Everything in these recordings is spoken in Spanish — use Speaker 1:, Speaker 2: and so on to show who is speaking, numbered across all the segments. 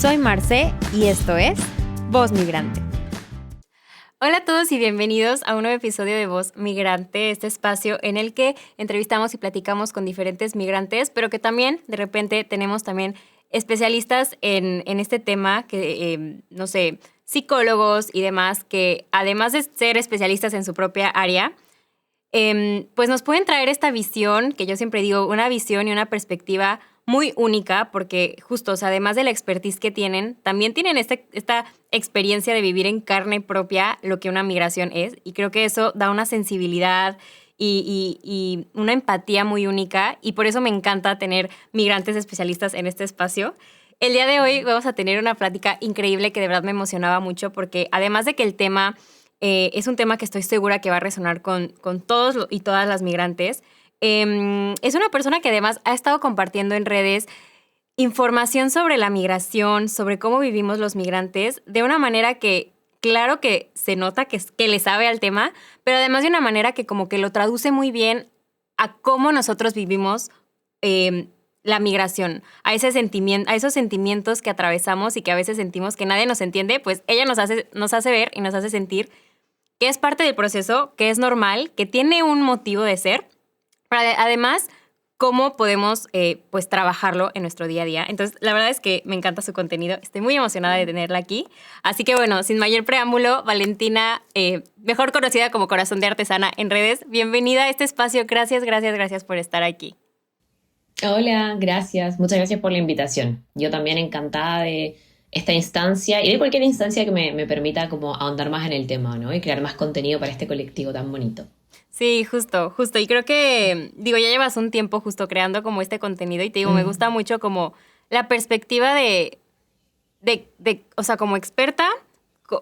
Speaker 1: Soy Marce y esto es Voz Migrante. Hola a todos y bienvenidos a un nuevo episodio de Voz Migrante, este espacio en el que entrevistamos y platicamos con diferentes migrantes, pero que también de repente tenemos también especialistas en este tema, que no sé, psicólogos y demás, que además de ser especialistas en su propia área, pues nos pueden traer esta visión, que yo siempre digo, una visión y una perspectiva muy única, porque justo, o sea, además de la expertise que tienen, también tienen esta experiencia de vivir en carne propia lo que una migración es, y creo que eso da una sensibilidad y una empatía muy única, y por eso me encanta tener migrantes especialistas en este espacio. El día de hoy vamos a tener una plática increíble que de verdad me emocionaba mucho, porque además de que el tema es un tema que estoy segura que va a resonar con todos y todas las migrantes, es una persona que además ha estado compartiendo en redes información sobre la migración, sobre cómo vivimos los migrantes, de una manera que, claro que se nota que le sabe al tema, pero además de una manera que como que lo traduce muy bien a cómo nosotros vivimos la migración, a esos sentimientos que atravesamos y que a veces sentimos que nadie nos entiende, pues ella nos hace ver y nos hace sentir que es parte del proceso, que es normal, que tiene un motivo de ser. Pero además, cómo podemos pues trabajarlo en nuestro día a día. Entonces, la verdad es que me encanta su contenido. Estoy muy emocionada de tenerla aquí. Así que bueno, sin mayor preámbulo, Valentina, mejor conocida como Corazón de Artesana en redes, bienvenida a este espacio. Gracias por estar aquí.
Speaker 2: Hola, gracias. Muchas gracias por la invitación. Yo también encantada de esta instancia y de cualquier instancia que me permita como ahondar más en el tema, ¿no? Y crear más contenido para este colectivo tan bonito.
Speaker 1: Sí, justo. Y creo que, digo, ya llevas un tiempo justo creando como este contenido y te digo, me gusta mucho como la perspectiva de o sea, como experta,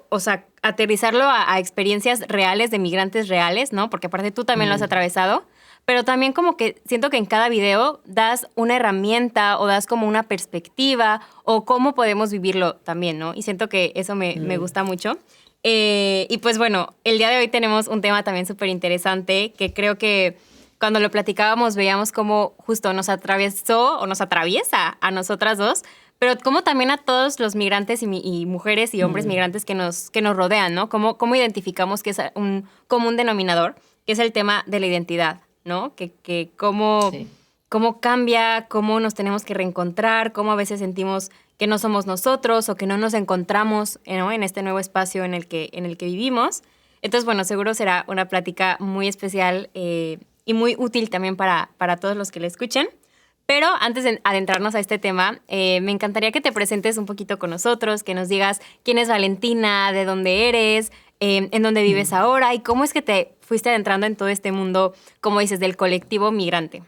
Speaker 1: o sea, aterrizarlo a experiencias reales de migrantes reales, ¿no? Porque aparte tú también lo has atravesado, pero también como que siento que en cada video das una herramienta o das como una perspectiva o cómo podemos vivirlo también, ¿no? Y siento que eso me gusta mucho. Y pues bueno, el día de hoy tenemos un tema también súper interesante que creo que cuando lo platicábamos veíamos cómo justo nos atravesó o nos atraviesa a nosotras dos, pero como también a todos los migrantes y mujeres y hombres migrantes que nos rodean, ¿no? Cómo identificamos que es un común denominador, que es el tema de la identidad, ¿no? Que cómo cambia, cómo nos tenemos que reencontrar, cómo a veces sentimos que no somos nosotros o que no nos encontramos, ¿no? En este nuevo espacio en el que vivimos. Entonces, bueno, seguro será una plática muy especial y muy útil también para todos los que la escuchen. Pero antes de adentrarnos a este tema, me encantaría que te presentes un poquito con nosotros, que nos digas quién es Valentina, de dónde eres, en dónde vives ahora y cómo es que te fuiste adentrando en todo este mundo, como dices, del colectivo migrante.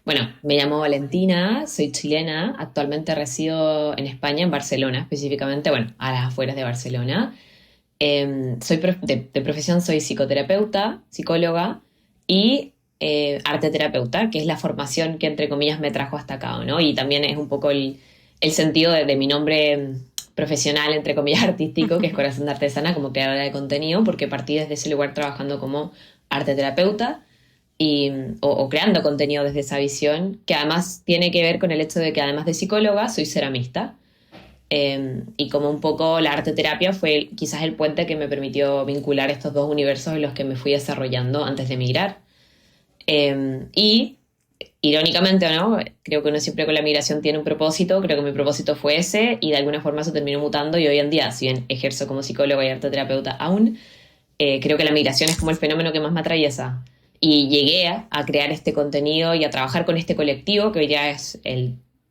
Speaker 2: Bueno, me llamo Valentina, soy chilena, actualmente resido en España, en Barcelona específicamente, bueno, a las afueras de Barcelona. De profesión soy psicoterapeuta, psicóloga y arteterapeuta, que es la formación que entre comillas me trajo hasta acá, ¿no? Y también es un poco el sentido de mi nombre profesional, entre comillas, artístico, que es Corazón de Artesana, como creadora de contenido, porque partí desde ese lugar trabajando como arteterapeuta o creando contenido desde esa visión, que además tiene que ver con el hecho de que además de psicóloga soy ceramista. Y como un poco la arteterapia fue quizás el puente que me permitió vincular estos dos universos en los que me fui desarrollando antes de emigrar. Y irónicamente o no, creo que uno siempre con la migración tiene un propósito, creo que mi propósito fue ese y de alguna forma se terminó mutando y hoy en día, si bien ejerzo como psicóloga y arteterapeuta aún, creo que la migración es como el fenómeno que más me atraviesa. Y llegué a crear este contenido y a trabajar con este colectivo, que hoy ya es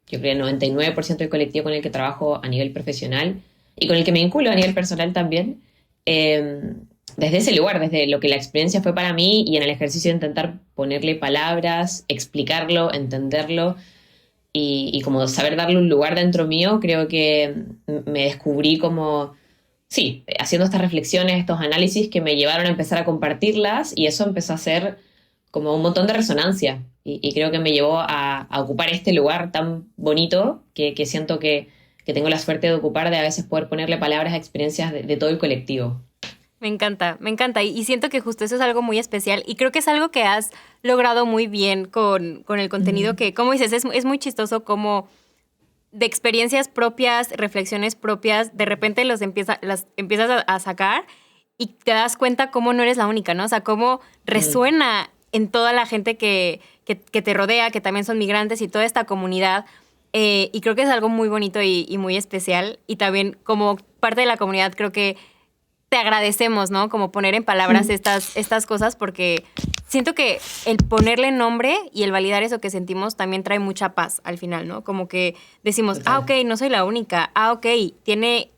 Speaker 2: yo creo, el 99% del colectivo con el que trabajo a nivel profesional y con el que me vinculo a nivel personal también. Desde ese lugar, desde lo que la experiencia fue para mí y en el ejercicio de intentar ponerle palabras, explicarlo, entenderlo y como saber darle un lugar dentro mío, creo que me descubrí como, sí, haciendo estas reflexiones, estos análisis que me llevaron a empezar a compartirlas y eso empezó a ser como un montón de resonancia y creo que me llevó a ocupar este lugar tan bonito que siento que tengo la suerte de ocupar, de a veces poder ponerle palabras a experiencias de todo el colectivo.
Speaker 1: Me encanta y siento que justo eso es algo muy especial y creo que es algo que has logrado muy bien con el contenido que, como dices, es muy chistoso como de experiencias propias, reflexiones propias, de repente las empiezas a sacar y te das cuenta cómo no eres la única, ¿no? O sea, cómo resuena en toda la gente que te rodea, que también son migrantes y toda esta comunidad. Y creo que es algo muy bonito y muy especial. Y también como parte de la comunidad creo que te agradecemos, ¿no? Como poner en palabras estas cosas, porque siento que el ponerle nombre y el validar eso que sentimos también trae mucha paz al final, ¿no? Como que decimos, ok, no soy la única, ok,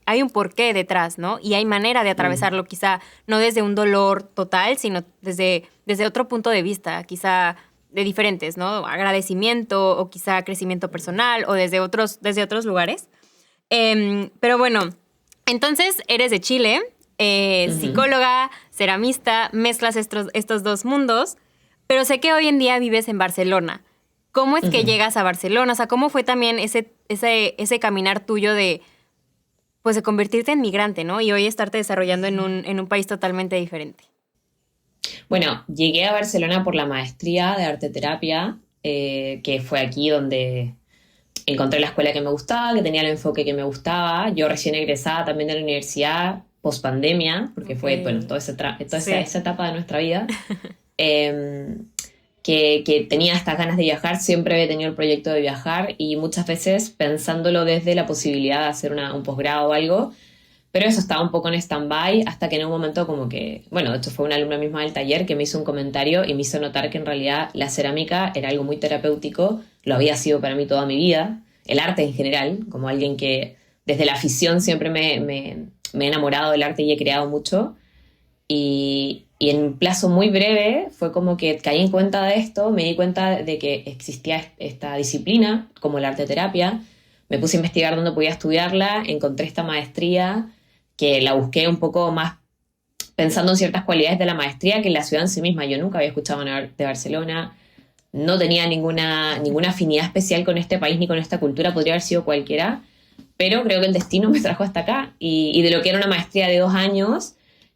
Speaker 1: hay un porqué detrás, ¿no? Y hay manera de atravesarlo, quizá no desde un dolor total, sino desde otro punto de vista, quizá de diferentes, ¿no? Agradecimiento o quizá crecimiento personal o desde otros lugares. Pero bueno, entonces eres de Chile, psicóloga, ceramista, mezclas estos dos mundos, pero sé que hoy en día vives en Barcelona. ¿Cómo es que llegas a Barcelona? O sea, ¿cómo fue también ese caminar tuyo de convertirte en migrante, ¿no? Y hoy estarte desarrollando en un país totalmente diferente.
Speaker 2: Bueno, llegué a Barcelona por la maestría de arte terapia, que fue aquí donde encontré la escuela que me gustaba, que tenía el enfoque que me gustaba. Yo recién egresada también de la universidad, post pandemia, porque fue, bueno, toda esa etapa de nuestra vida, que tenía estas ganas de viajar, siempre he tenido el proyecto de viajar y muchas veces pensándolo desde la posibilidad de hacer un posgrado o algo, pero eso estaba un poco en stand-by hasta que en un momento como que, bueno, de hecho fue una alumna misma del taller que me hizo un comentario y me hizo notar que en realidad la cerámica era algo muy terapéutico, lo había sido para mí toda mi vida, el arte en general, como alguien que desde la afición siempre me he enamorado del arte y he creado mucho. Y en un plazo muy breve fue como que caí en cuenta de esto, me di cuenta de que existía esta disciplina como la arte terapia, me puse a investigar dónde podía estudiarla, encontré esta maestría que la busqué un poco más pensando en ciertas cualidades de la maestría que en la ciudad en sí misma. Yo nunca había escuchado de Barcelona, no tenía ninguna afinidad especial con este país ni con esta cultura, podría haber sido cualquiera, pero creo que el destino me trajo hasta acá y de lo que era una maestría de 2 años,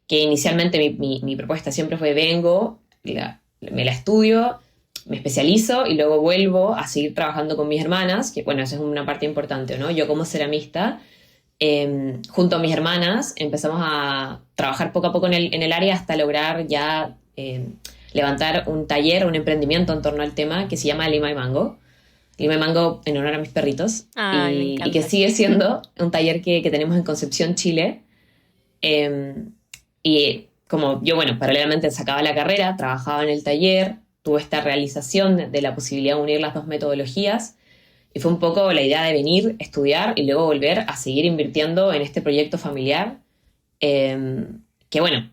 Speaker 2: que inicialmente mi propuesta siempre fue vengo, me la estudio, me especializo y luego vuelvo a seguir trabajando con mis hermanas, que bueno, eso es una parte importante, ¿no? Yo como ceramista, junto a mis hermanas, empezamos a trabajar poco a poco en el área hasta lograr ya levantar un taller, un emprendimiento en torno al tema que se llama Lima y Mango. Lima y Mango en honor a mis perritos.
Speaker 1: Ay,
Speaker 2: y que sigue siendo un taller que tenemos en Concepción, Chile. Y como yo, bueno, paralelamente sacaba la carrera, trabajaba en el taller, tuve esta realización de la posibilidad de unir las dos metodologías y fue un poco la idea de venir, estudiar y luego volver a seguir invirtiendo en este proyecto familiar que, bueno,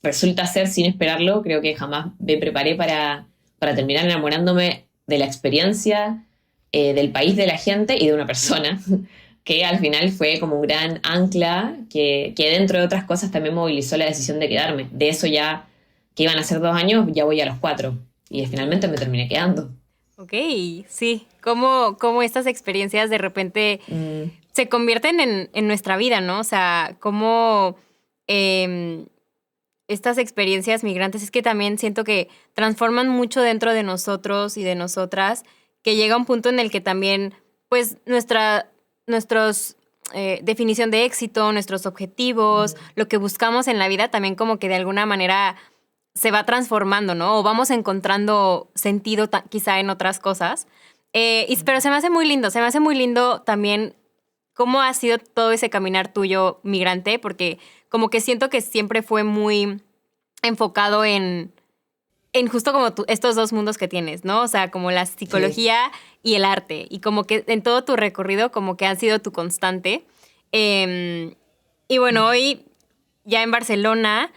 Speaker 2: resulta ser, sin esperarlo, creo que jamás me preparé para terminar enamorándome de la experiencia, del país, de la gente y de una persona que al final fue como un gran ancla que dentro de otras cosas también movilizó la decisión de quedarme. De eso ya, que iban a ser 2 años, ya voy a los 4 y finalmente me terminé quedando.
Speaker 1: Ok, sí. Cómo estas experiencias de repente se convierten en nuestra vida, ¿no? O sea, cómo estas experiencias migrantes es que también siento que transforman mucho dentro de nosotros y de nosotras, que llega un punto en el que también, pues, nuestros definición de éxito, nuestros objetivos, lo que buscamos en la vida también como que de alguna manera se va transformando, ¿no? O vamos encontrando sentido quizá en otras cosas. Pero se me hace muy lindo también cómo ha sido todo ese caminar tuyo migrante, porque como que siento que siempre fue muy enfocado en justo como estos dos mundos que tienes, ¿no? O sea, como la psicología y el arte. Y como que en todo tu recorrido como que han sido tu constante. Y bueno, hoy ya en Barcelona,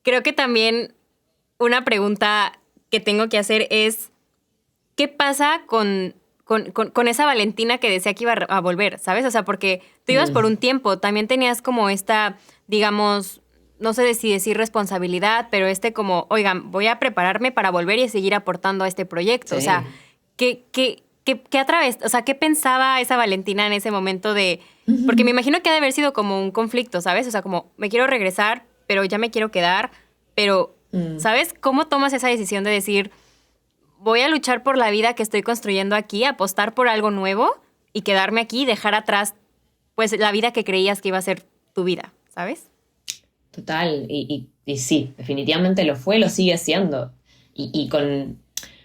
Speaker 1: creo que también una pregunta que tengo que hacer es, ¿qué pasa con esa Valentina que decía que iba a volver, ¿sabes? O sea, porque tú ibas por un tiempo, también tenías como esta, digamos, no sé si decir responsabilidad, pero como, oigan, voy a prepararme para volver y seguir aportando a este proyecto. Sí. O sea, ¿qué o sea, qué pensaba esa Valentina en ese momento de...? Porque me imagino que ha de haber sido como un conflicto, ¿sabes? O sea, como, me quiero regresar, pero ya me quiero quedar, pero, ¿sabes? ¿Cómo tomas esa decisión de decir, voy a luchar por la vida que estoy construyendo aquí, apostar por algo nuevo y quedarme aquí y dejar atrás pues la vida que creías que iba a ser tu vida, ¿sabes?
Speaker 2: Total, y sí, definitivamente lo fue, lo sigue siendo.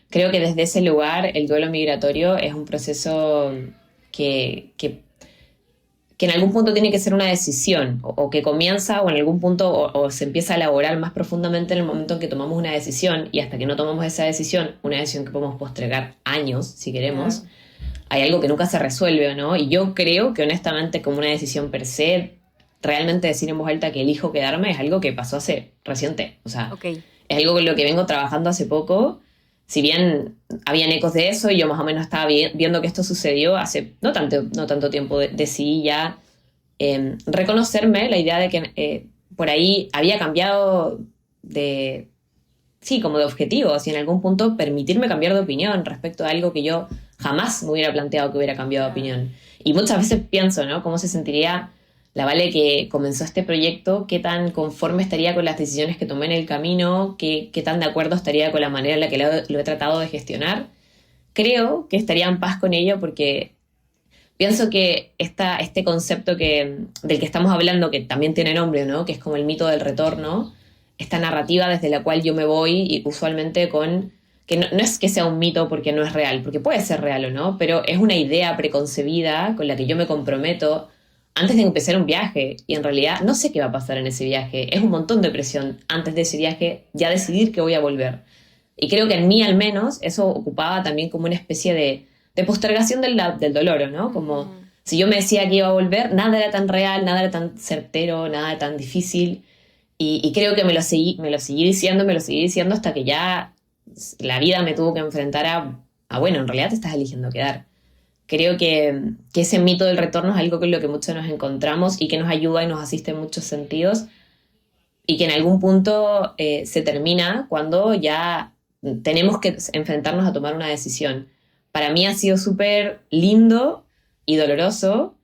Speaker 2: Creo que desde ese lugar el duelo migratorio es un proceso que en algún punto tiene que ser una decisión, o que comienza o en algún punto o se empieza a elaborar más profundamente en el momento en que tomamos una decisión, y hasta que no tomamos esa decisión, una decisión que podemos postergar años, si queremos, hay algo que nunca se resuelve, ¿no? Y yo creo que honestamente como una decisión per se, realmente decir en voz alta que elijo quedarme es algo que pasó hace reciente, o sea,
Speaker 1: Ok.
Speaker 2: es algo con lo que vengo trabajando hace poco. Si bien habían ecos de eso y yo más o menos estaba viendo que esto sucedió hace no tanto tiempo, decidí ya reconocerme la idea de que por ahí había cambiado de, sí, como de objetivos, y en algún punto permitirme cambiar de opinión respecto a algo que yo jamás me hubiera planteado que hubiera cambiado de opinión. Y muchas veces pienso, ¿no? ¿Cómo se sentiría la Vale que comenzó este proyecto? ¿Qué tan conforme estaría con las decisiones que tomé en el camino? ¿Qué tan de acuerdo estaría con la manera en la que lo he tratado de gestionar? Creo que estaría en paz con ello, porque pienso que este concepto del que estamos hablando, que también tiene nombre, ¿no? Que es como el mito del retorno, esta narrativa desde la cual yo me voy, y usualmente que no es que sea un mito porque no es real, porque puede ser real o no, pero es una idea preconcebida con la que yo me comprometo antes de empezar un viaje, y en realidad no sé qué va a pasar en ese viaje. Es un montón de presión antes de ese viaje ya decidir que voy a volver. Y creo que en mí al menos eso ocupaba también como una especie de postergación del dolor, ¿no? Como si yo me decía que iba a volver, nada era tan real, nada era tan certero, nada era tan difícil. Y creo que me lo seguí diciendo hasta que ya la vida me tuvo que enfrentar bueno, en realidad te estás eligiendo quedar. Creo que ese mito del retorno es algo con lo que muchos nos encontramos y que nos ayuda y nos asiste en muchos sentidos, y que en algún punto se termina cuando ya tenemos que enfrentarnos a tomar una decisión. Para mí ha sido súper lindo y doloroso,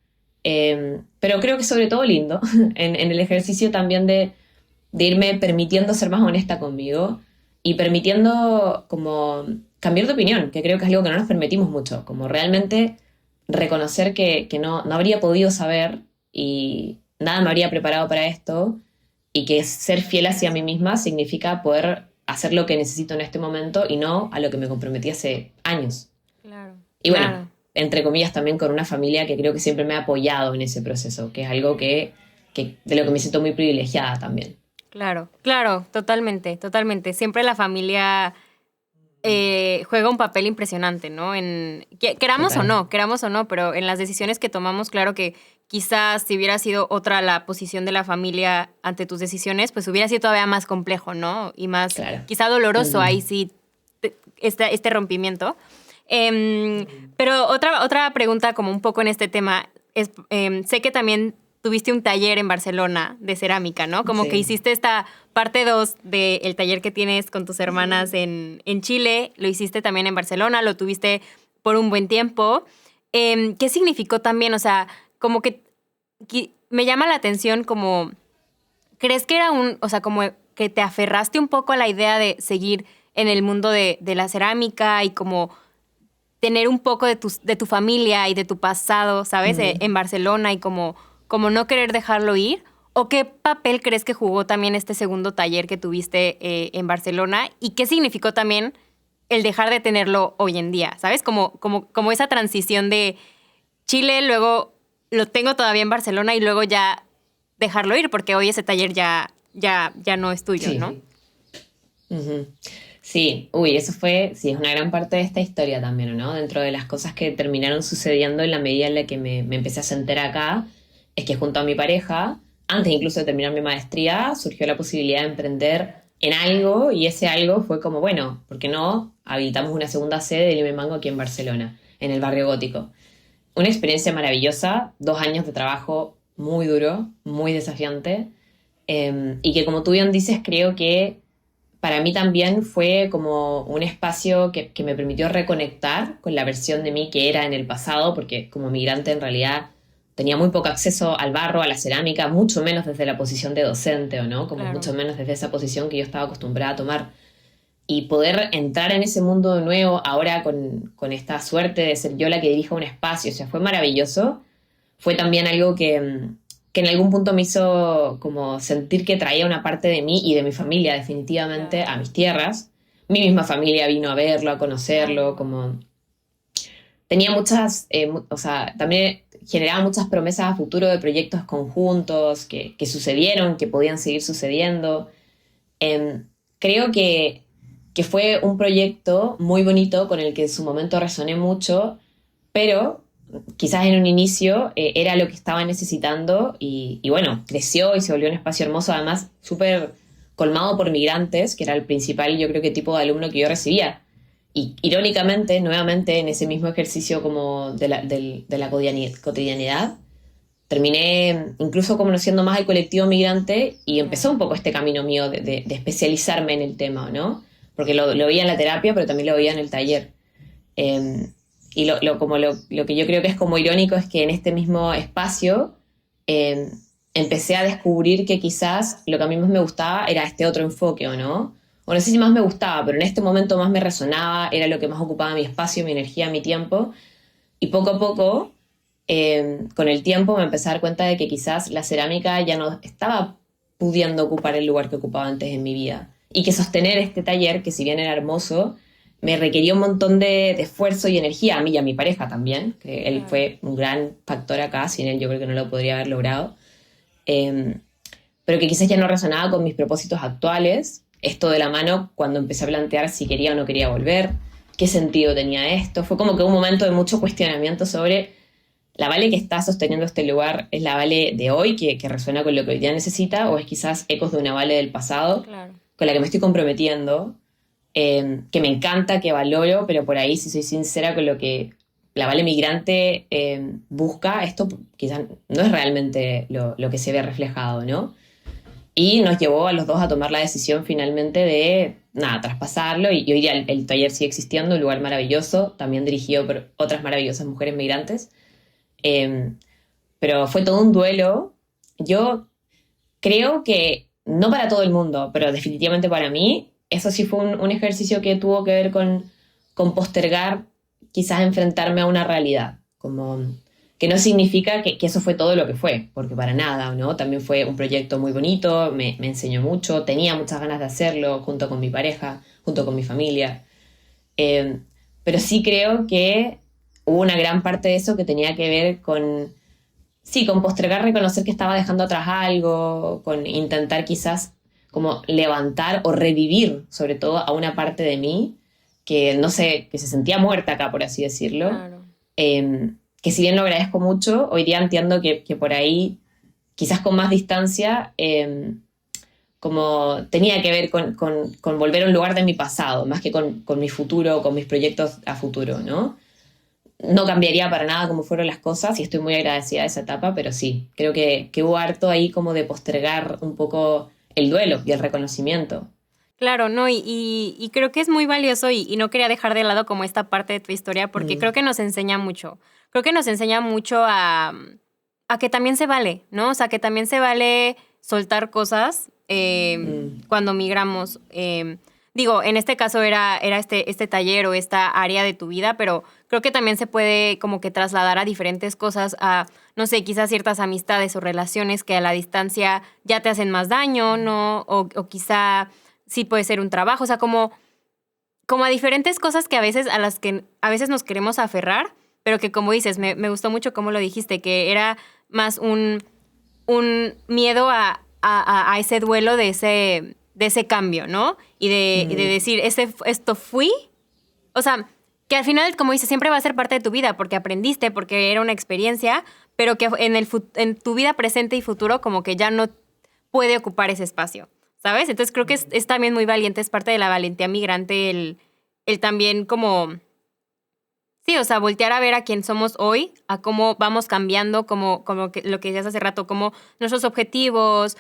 Speaker 2: pero creo que sobre todo lindo en el ejercicio también de irme permitiendo ser más honesta conmigo, y permitiendo como cambiar de opinión, que creo que es algo que no nos permitimos mucho, como realmente reconocer que no habría podido saber y nada me habría preparado para esto, y que ser fiel hacia mí misma significa poder hacer lo que necesito en este momento y no a lo que me comprometí hace años.
Speaker 1: Claro.
Speaker 2: Y bueno,
Speaker 1: Claro.
Speaker 2: entre comillas también con una familia que creo que siempre me ha apoyado en ese proceso, que es algo que de lo que me siento muy privilegiada también.
Speaker 1: Claro, claro, totalmente, totalmente. Siempre la familia juega un papel impresionante, ¿no?
Speaker 2: Total.
Speaker 1: Queramos o no, pero en las decisiones que tomamos, claro que quizás si hubiera sido otra la posición de la familia ante tus decisiones, pues hubiera sido todavía más complejo, ¿no? Y más,
Speaker 2: Claro.
Speaker 1: quizá doloroso
Speaker 2: Ujú.
Speaker 1: ahí sí, este rompimiento. Pero otra pregunta como un poco en este tema es, sé que también tuviste un taller en Barcelona de cerámica, ¿no? Como que
Speaker 2: Sí.
Speaker 1: hiciste esta parte 2 del taller que tienes con tus hermanas en Chile, lo hiciste también en Barcelona, lo tuviste por un buen tiempo. ¿Qué significó también? O sea, como que me llama la atención como, ¿crees que era o sea, como que te aferraste un poco a la idea de seguir en el mundo de la cerámica y como tener un poco de tu familia y de tu pasado, ¿sabes?
Speaker 2: Ujú.
Speaker 1: En Barcelona, y como no querer dejarlo ir? ¿O qué papel crees que jugó también este segundo taller que tuviste en Barcelona? ¿Y qué significó también el dejar de tenerlo hoy en día? ¿Sabes? Como esa transición de Chile, luego lo tengo todavía en Barcelona y luego ya dejarlo ir, porque hoy ese taller ya no es tuyo,
Speaker 2: Sí.
Speaker 1: ¿no?
Speaker 2: Ujú. Sí, uy, sí, es una gran parte de esta historia también, ¿no? Dentro de las cosas que terminaron sucediendo en la medida en la que me empecé a sentar acá, es que junto a mi pareja, antes incluso de terminar mi maestría, surgió la posibilidad de emprender en algo, y ese algo fue como, bueno, ¿por qué no habilitamos una segunda sede de Lime Mango aquí en Barcelona, en el barrio gótico? Una experiencia maravillosa, 2 años de trabajo muy duro, muy desafiante, y que como tú bien dices, creo que para mí también fue como un espacio que me permitió reconectar con la versión de mí que era en el pasado, porque como migrante en realidad tenía muy poco acceso al barro, a la cerámica, mucho menos desde la posición de docente, ¿o no? Como
Speaker 1: Claro.
Speaker 2: mucho menos desde esa posición que yo estaba acostumbrada a tomar. y poder entrar en ese mundo de nuevo ahora con esta suerte de ser yo la que dirija un espacio, o sea, fue maravilloso. Fue también algo que en algún punto me hizo como sentir que traía una parte de mí y de mi familia definitivamente a mis tierras. Mi misma familia vino a verlo, a conocerlo, como tenía muchas, o sea, también generaba muchas promesas a futuro de proyectos conjuntos que sucedieron, que podían seguir sucediendo. Em, Creo que fue un proyecto muy bonito con el que en su momento resoné mucho, pero quizás en un inicio era lo que estaba necesitando y bueno, creció y se volvió un espacio hermoso, además súper colmado por migrantes, que era el principal, yo creo que tipo de alumno que yo recibía. Y irónicamente, nuevamente, en ese mismo ejercicio como de la cotidianidad, terminé incluso conociendo más el colectivo migrante y empezó un poco este camino mío de especializarme en el tema, ¿no? Porque lo veía en la terapia, pero también lo veía en el taller. Eh, y lo que yo creo que es como irónico es que en este mismo espacio eh, empecé a descubrir que quizás lo que a mí más me gustaba era este otro enfoque, ¿o no? O no sé si más me gustaba, pero en este momento más me resonaba, era lo que más ocupaba mi espacio, mi energía, mi tiempo. Y poco a poco, con el tiempo, me empecé a dar cuenta de que quizás la cerámica ya no estaba pudiendo ocupar el lugar que ocupaba antes en mi vida. Y que sostener este taller, que si bien era hermoso, me requería un montón de esfuerzo y energía, a mí y a mi pareja también, que él fue un gran factor acá, sin él yo creo que no lo podría haber logrado. Eh, pero que quizás ya no resonaba con mis propósitos actuales. Esto de la mano cuando empecé a plantear si quería o no quería volver, qué sentido tenía esto. Fue como que un momento de mucho cuestionamiento sobre la Vale que está sosteniendo este lugar, ¿es la Vale de hoy que resuena con lo que hoy día necesita o es quizás ecos de una Vale del pasado
Speaker 1: Claro.
Speaker 2: con la que me estoy comprometiendo, que me encanta, que valoro, pero por ahí, si soy sincera con lo que la Vale migrante busca, esto quizás no es realmente lo que se ve reflejado, ¿no? Y nos llevó a los dos a tomar la decisión finalmente de, nada, traspasarlo. Y hoy día el taller sigue existiendo, un lugar maravilloso, también dirigido por otras maravillosas mujeres migrantes. Eh, pero fue todo un duelo. Yo creo que no para todo el mundo, pero definitivamente para mí, eso sí fue un ejercicio que tuvo que ver con postergar, quizás enfrentarme a una realidad, como que no significa que eso fue todo lo que fue, porque para nada, ¿no? También fue un proyecto muy bonito, me enseñó mucho, tenía muchas ganas de hacerlo junto con mi pareja, junto con mi familia. Eh, pero sí creo que hubo una gran parte de eso que tenía que ver con, sí, con postergar, reconocer que estaba dejando atrás algo, con intentar quizás como levantar o revivir sobre todo a una parte de mí que no sé, que se sentía muerta acá, por así decirlo.
Speaker 1: Claro.
Speaker 2: Que si bien lo agradezco mucho, hoy día entiendo que por ahí, quizás con más distancia, como tenía que ver con volver a un lugar de mi pasado, más que con mi futuro, con mis proyectos a futuro, ¿no? No cambiaría para nada cómo fueron las cosas y estoy muy agradecida de esa etapa, pero sí, creo que hubo harto ahí como de postergar un poco el duelo y el reconocimiento.
Speaker 1: Claro, no, y creo que es muy valioso y no quería dejar de lado como esta parte de tu historia porque creo que nos enseña mucho. Creo que nos enseña mucho a que también se vale, ¿no? O sea, que también se vale soltar cosas cuando migramos. Digo, en este caso era este taller o esta área de tu vida, pero creo que también se puede como que trasladar a diferentes cosas, a, no sé, quizás ciertas amistades o relaciones que a la distancia ya te hacen más daño, ¿no? O quizá sí puede ser un trabajo, o sea, como a diferentes cosas que a veces a las que a veces nos queremos aferrar, pero que como dices, me gustó mucho cómo lo dijiste, que era más un miedo a ese duelo de ese cambio, ¿no? Y de decir, esto fui, o sea, que al final, como dices, siempre va a ser parte de tu vida porque aprendiste, porque era una experiencia, pero que en tu vida presente y futuro como que ya no puede ocupar ese espacio, ¿sabes? Entonces creo que es también muy valiente, es parte de la valentía migrante el también como, sí, o sea, voltear a ver a quién somos hoy, a cómo vamos cambiando, como lo que decías hace rato, como nuestros objetivos,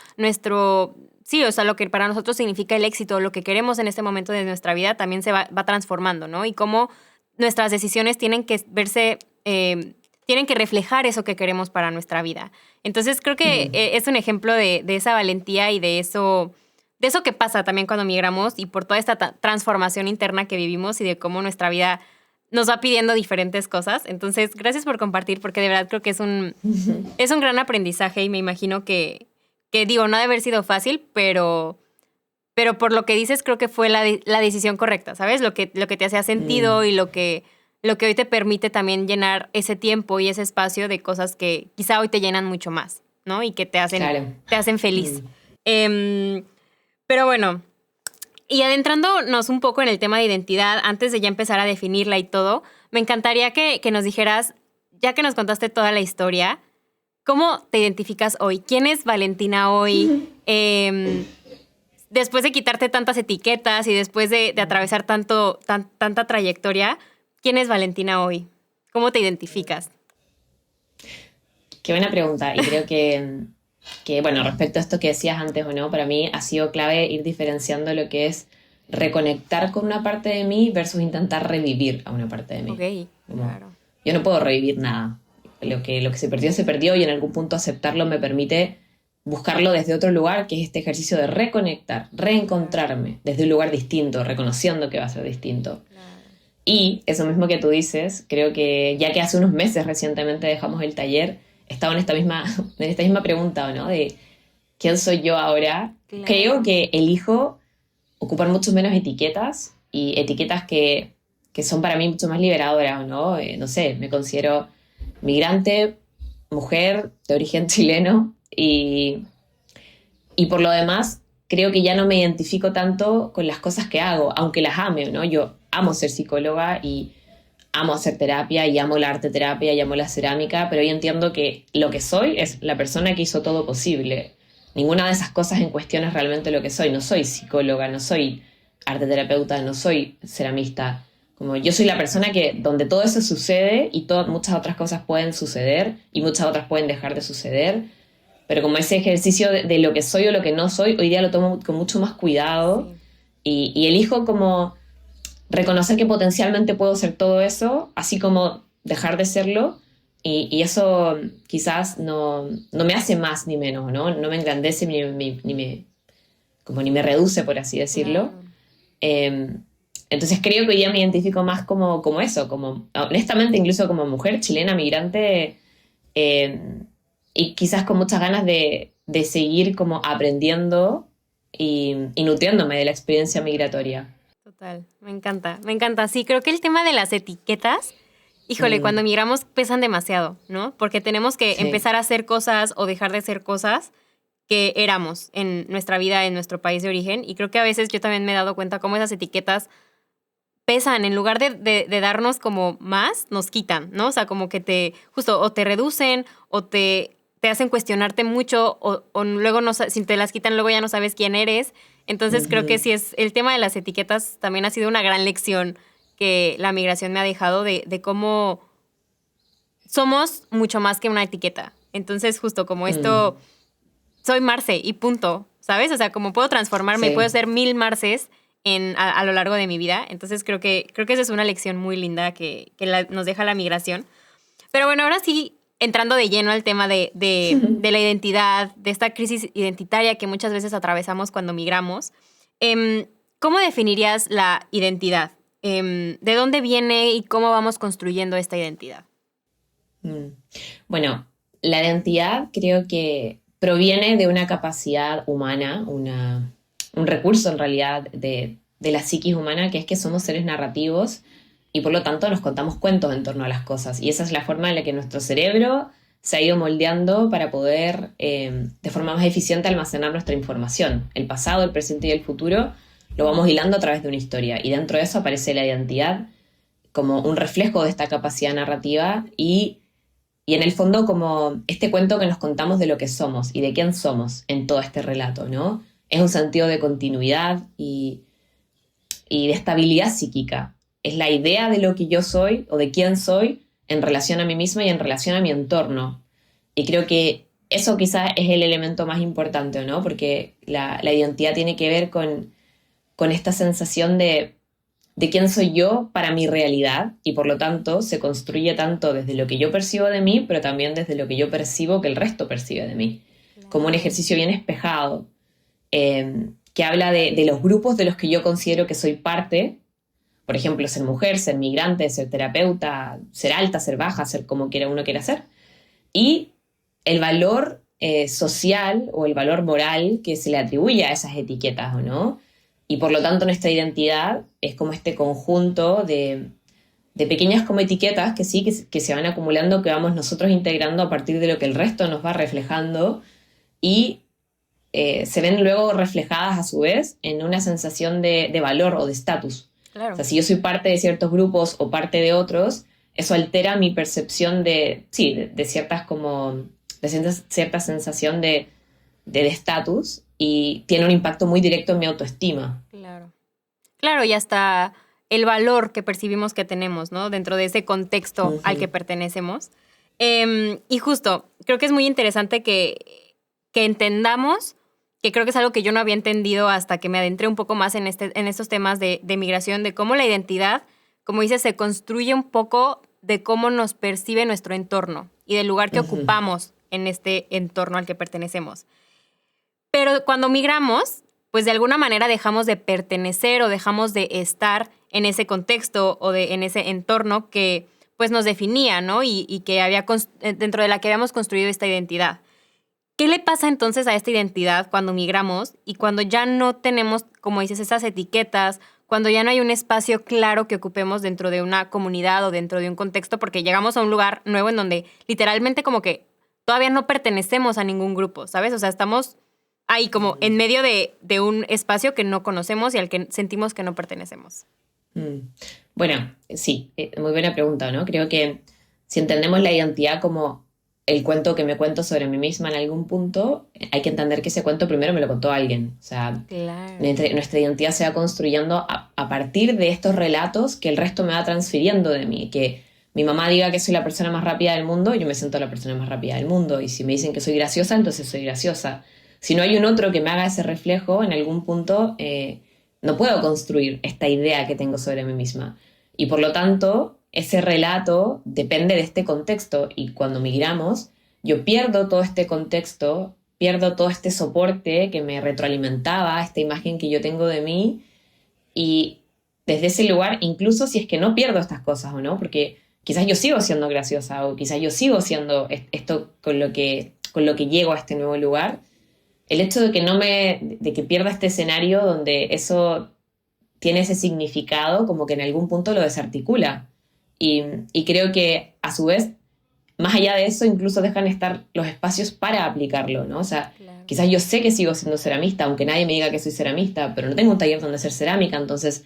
Speaker 1: sí, o sea, lo que para nosotros significa el éxito, lo que queremos en este momento de nuestra vida también se va transformando, ¿no? Y cómo nuestras decisiones tienen que verse, tienen que reflejar eso que queremos para nuestra vida. Entonces creo que es un ejemplo de esa valentía y de eso, de eso que pasa también cuando migramos y por toda esta transformación interna que vivimos y de cómo nuestra vida nos va pidiendo diferentes cosas. Entonces, gracias por compartir, porque de verdad creo que es un gran aprendizaje y me imagino que digo, no ha de haber sido fácil, pero por lo que dices creo que fue la decisión correcta, ¿sabes? Lo que te hacía sentido y lo que hoy te permite también llenar ese tiempo y ese espacio de cosas que quizá hoy te llenan mucho más, ¿no? Y que te hacen feliz. Pero bueno, y adentrándonos un poco en el tema de identidad, antes de ya empezar a definirla y todo, me encantaría que nos dijeras, ya que nos contaste toda la historia, ¿cómo te identificas hoy? ¿Quién es Valentina hoy? Después de quitarte tantas etiquetas y después de atravesar tanta trayectoria, ¿quién es Valentina hoy? ¿Cómo te identificas?
Speaker 2: Qué buena pregunta. Y creo que, bueno, respecto a esto que decías antes o no, para mí ha sido clave ir diferenciando lo que es reconectar con una parte de mí versus intentar revivir a una parte de mí.
Speaker 1: Ok, claro.
Speaker 2: Yo no puedo revivir nada. Lo que se perdió y en algún punto aceptarlo me permite buscarlo desde otro lugar, que es este ejercicio de reconectar, reencontrarme desde un lugar distinto, reconociendo que va a ser distinto. Claro. Y eso mismo que tú dices, creo que ya que hace unos meses recientemente dejamos el taller, estaba en esta misma pregunta, ¿no? De ¿quién soy yo ahora? Claro. Creo que elijo ocupar mucho menos etiquetas y etiquetas que son para mí mucho más liberadoras, ¿no? No sé, me considero migrante, mujer de origen chileno y por lo demás creo que ya no me identifico tanto con las cosas que hago, aunque las ame, ¿no? Yo amo ser psicóloga y amo hacer terapia y amo la arte terapia y amo la cerámica, pero hoy entiendo que lo que soy es la persona que hizo todo posible. Ninguna de esas cosas en cuestión es realmente lo que soy. No soy psicóloga, no soy arte terapeuta, no soy ceramista. Como yo soy la persona que donde todo eso sucede y muchas otras cosas pueden suceder y muchas otras pueden dejar de suceder, pero como ese ejercicio de lo que soy o lo que no soy, hoy día lo tomo con mucho más cuidado y elijo como reconocer que potencialmente puedo ser todo eso, así como dejar de serlo, y eso quizás no me hace más ni menos, ¿no? No me engrandece ni me reduce, por así decirlo. Claro. Entonces creo que hoy día me identifico más como eso, como honestamente incluso como mujer chilena migrante, y quizás con muchas ganas de seguir como aprendiendo y nutriéndome de la experiencia migratoria.
Speaker 1: Total, me encanta. Sí, creo que el tema de las etiquetas, híjole, cuando migramos pesan demasiado, ¿no? Porque tenemos que empezar a hacer cosas o dejar de hacer cosas que éramos en nuestra vida, en nuestro país de origen. Y creo que a veces yo también me he dado cuenta cómo esas etiquetas pesan. En lugar de darnos como más, nos quitan, ¿no? O sea, como que o te reducen o te hacen cuestionarte mucho o luego si te las quitan luego ya no sabes quién eres. Entonces creo que sí es el tema de las etiquetas también ha sido una gran lección que la migración me ha dejado de cómo somos mucho más que una etiqueta. Entonces justo como esto, soy Marce y punto, ¿sabes? O sea, como puedo transformarme, puedo ser 1000 Marces a lo largo de mi vida. Entonces creo que esa es una lección muy linda que nos deja la migración. Pero bueno, ahora sí, entrando de lleno al tema de la identidad, de esta crisis identitaria que muchas veces atravesamos cuando migramos, ¿cómo definirías la identidad? ¿De dónde viene y cómo vamos construyendo esta identidad?
Speaker 2: Bueno, la identidad creo que proviene de una capacidad humana, un recurso en realidad de la psiquis humana, que es que somos seres narrativos y por lo tanto nos contamos cuentos en torno a las cosas. Y esa es la forma en la que nuestro cerebro se ha ido moldeando para poder de forma más eficiente almacenar nuestra información. El pasado, el presente y el futuro lo vamos hilando a través de una historia. Y dentro de eso aparece la identidad como un reflejo de esta capacidad narrativa y en el fondo como este cuento que nos contamos de lo que somos y de quién somos en todo este relato, ¿no? Es un sentido de continuidad y de estabilidad psíquica. Es la idea de lo que yo soy o de quién soy en relación a mí misma y en relación a mi entorno. Y creo que eso quizás es el elemento más importante, ¿no? Porque la identidad tiene que ver con esta sensación de quién soy yo para mi realidad y por lo tanto se construye tanto desde lo que yo percibo de mí, pero también desde lo que yo percibo que el resto percibe de mí. Como un ejercicio bien espejado, que que habla de los grupos de los que yo considero que soy parte. Por ejemplo, ser mujer, ser migrante, ser terapeuta, ser alta, ser baja, ser como quiera uno quiera ser. Y el valor social o el valor moral que se le atribuye a esas etiquetas, ¿o no? Y por lo tanto nuestra identidad es como este conjunto de pequeñas como etiquetas que sí, que se van acumulando, que vamos nosotros integrando a partir de lo que el resto nos va reflejando y se ven luego reflejadas a su vez en una sensación de valor o de estatus.
Speaker 1: Claro.
Speaker 2: O sea, si yo soy parte de ciertos grupos o parte de otros, eso altera mi percepción de ciertas como, cierta sensación de estatus y tiene un impacto muy directo en mi autoestima.
Speaker 1: Claro. Claro, y hasta el valor que percibimos que tenemos, ¿no? Dentro de ese contexto al que pertenecemos. Y justo, creo que es muy interesante que entendamos, que creo que es algo que yo no había entendido hasta que me adentré un poco más en estos temas de migración, de cómo la identidad, como dices, se construye un poco de cómo nos percibe nuestro entorno y del lugar que ocupamos en este entorno al que pertenecemos. Pero cuando migramos, pues de alguna manera dejamos de pertenecer o dejamos de estar en ese contexto o en ese entorno que pues nos definía, ¿no? Y que dentro de la que habíamos construido esta identidad. ¿Qué le pasa entonces a esta identidad cuando migramos y cuando ya no tenemos, como dices, esas etiquetas, cuando ya no hay un espacio claro que ocupemos dentro de una comunidad o dentro de un contexto, porque llegamos a un lugar nuevo en donde literalmente como que todavía no pertenecemos a ningún grupo, ¿sabes? O sea, estamos ahí como en medio de un espacio que no conocemos y al que sentimos que no pertenecemos.
Speaker 2: Bueno, sí, muy buena pregunta, ¿no? Creo que si entendemos la identidad como el cuento que me cuento sobre mí misma en algún punto, hay que entender que ese cuento primero me lo contó alguien. O sea,
Speaker 1: claro,
Speaker 2: nuestra identidad se va construyendo a partir de estos relatos que el resto me va transfiriendo de mí. Que mi mamá diga que soy la persona más rápida del mundo, yo me siento la persona más rápida del mundo. Y si me dicen que soy graciosa, entonces soy graciosa. Si no hay un otro que me haga ese reflejo, en algún punto no puedo construir esta idea que tengo sobre mí misma. Y por lo tanto, ese relato depende de este contexto y cuando migramos, yo pierdo todo este contexto, pierdo todo este soporte que me retroalimentaba, esta imagen que yo tengo de mí y desde ese lugar, incluso si es que no pierdo estas cosas o no, porque quizás yo sigo siendo graciosa o quizás yo sigo siendo esto con lo que llego a este nuevo lugar, el hecho de que pierda este escenario donde eso tiene ese significado como que en algún punto lo desarticula. Y creo que, a su vez, más allá de eso, incluso dejan estar los espacios para aplicarlo, ¿no? O sea, claro, quizás yo sé que sigo siendo ceramista, aunque nadie me diga que soy ceramista, pero no tengo un taller donde hacer cerámica, entonces,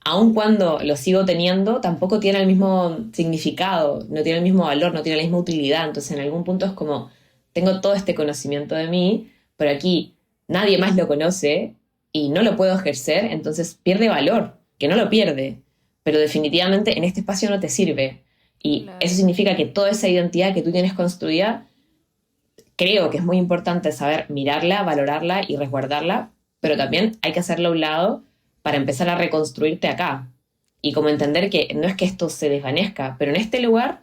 Speaker 2: aun cuando lo sigo teniendo, tampoco tiene el mismo significado, no tiene el mismo valor, no tiene la misma utilidad. Entonces, en algún punto es como, tengo todo este conocimiento de mí, pero aquí nadie más lo conoce y no lo puedo ejercer, entonces pierde valor, que no lo pierde, pero definitivamente en este espacio no te sirve. Y claro, eso significa que toda esa identidad que tú tienes construida, creo que es muy importante saber mirarla, valorarla y resguardarla, pero también hay que hacerlo a un lado para empezar a reconstruirte acá. Y como entender que no es que esto se desvanezca, pero en este lugar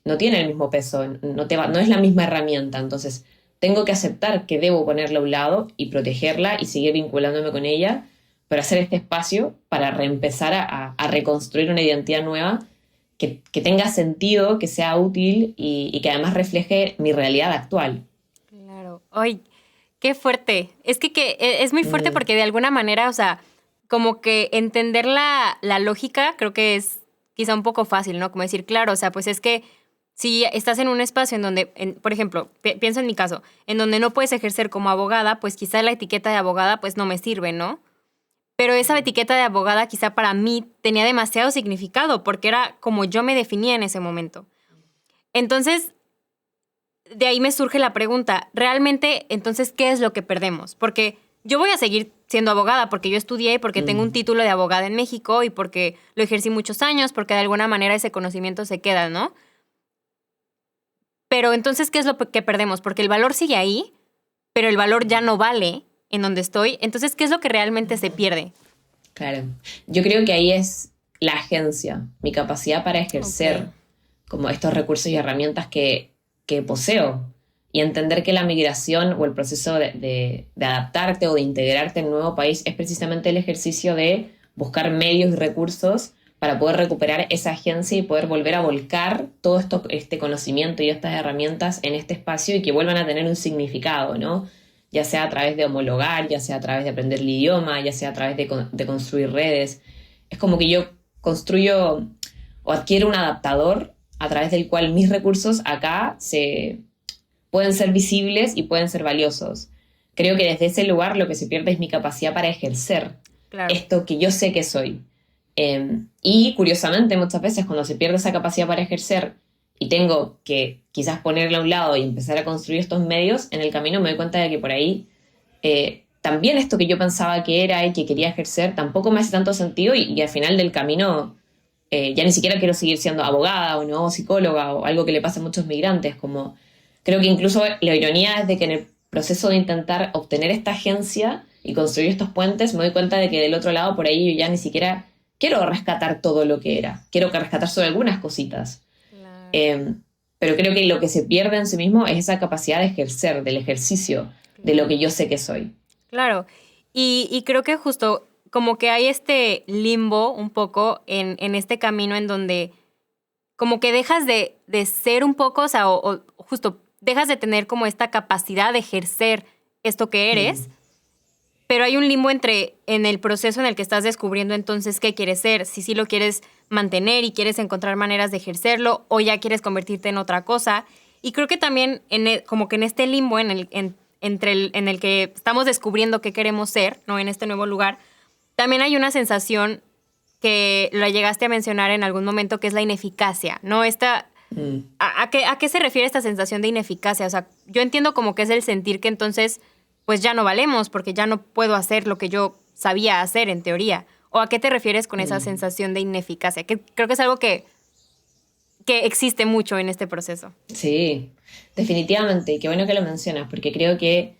Speaker 2: no tiene el mismo peso, no es la misma herramienta, entonces tengo que aceptar que debo ponerla a un lado y protegerla y seguir vinculándome con ella, pero hacer este espacio para reempezar a reconstruir una identidad nueva que tenga sentido, que sea útil y que además refleje mi realidad actual.
Speaker 1: Claro. ¡Ay, qué fuerte! Es que es muy fuerte porque de alguna manera, o sea, como que entender la lógica creo que es quizá un poco fácil, ¿no? Como decir, claro, o sea, pues es que si estás en un espacio en donde, por ejemplo, pienso en mi caso, en donde no puedes ejercer como abogada, pues quizá la etiqueta de abogada pues no me sirve, ¿no? Pero esa etiqueta de abogada quizá para mí tenía demasiado significado porque era como yo me definía en ese momento. Entonces, de ahí me surge la pregunta, ¿realmente entonces qué es lo que perdemos? Porque yo voy a seguir siendo abogada porque yo estudié, porque tengo un título de abogada en México y porque lo ejercí muchos años, porque de alguna manera ese conocimiento se queda, ¿no? Pero entonces, ¿qué es lo que perdemos? Porque el valor sigue ahí, pero el valor ya no vale en donde estoy. Entonces, ¿qué es lo que realmente se pierde?
Speaker 2: Claro. Yo creo que ahí es la agencia, mi capacidad para ejercer como estos recursos y herramientas que poseo. y entender que la migración o el proceso de adaptarte o de integrarte en un nuevo país es precisamente el ejercicio de buscar medios y recursos para poder recuperar esa agencia y poder volver a volcar todo esto, este conocimiento y estas herramientas en este espacio y que vuelvan a tener un significado, ¿no? Ya sea a través de homologar, ya sea a través de aprender el idioma, ya sea a través de construir redes. Es como que yo construyo o adquiero un adaptador a través del cual mis recursos acá pueden ser visibles y pueden ser valiosos. Creo que desde ese lugar lo que se pierde es mi capacidad para ejercer
Speaker 1: Claro.
Speaker 2: esto que yo sé que soy. Y curiosamente muchas veces cuando se pierde esa capacidad para ejercer y tengo que quizás ponerla a un lado y empezar a construir estos medios, en el camino me doy cuenta de que por ahí también esto que yo pensaba que era y que quería ejercer tampoco me hace tanto sentido y al final del camino ya ni siquiera quiero seguir siendo abogada o no, psicóloga o algo que le pasa a muchos migrantes, como creo que incluso la ironía es de que en el proceso de intentar obtener esta agencia y construir estos puentes, me doy cuenta de que del otro lado por ahí yo ya ni siquiera quiero rescatar todo lo que era, quiero rescatar solo algunas cositas.
Speaker 1: Claro,
Speaker 2: Eh, pero creo que lo que se pierde en sí mismo es esa capacidad de ejercer, del ejercicio de lo
Speaker 1: claro.
Speaker 2: que yo sé que soy.
Speaker 1: Claro. Y creo que justo como que hay este limbo un poco en este camino en donde como que dejas de ser un poco, o sea, o justo dejas de tener como esta capacidad de ejercer esto que eres,
Speaker 2: Mm.
Speaker 1: pero hay un limbo entre en el proceso en el que estás descubriendo entonces qué quieres ser, si sí lo quieres mantener y quieres encontrar maneras de ejercerlo o ya quieres convertirte en otra cosa. Y creo que también como que en este limbo en el que estamos descubriendo qué queremos ser, ¿no? En este nuevo lugar, también hay una sensación que la llegaste a mencionar en algún momento, que es la ineficacia, ¿no?
Speaker 2: Mm.
Speaker 1: ¿A qué se refiere esta sensación de ineficacia? O sea, yo entiendo como que es el sentir que entonces, pues ya no valemos porque ya no puedo hacer lo que yo sabía hacer en teoría. ¿O a qué te refieres con esa
Speaker 2: Mm.
Speaker 1: sensación de ineficacia? Que creo que es algo que existe mucho en este proceso.
Speaker 2: Sí, definitivamente, y qué bueno que lo mencionas, porque creo que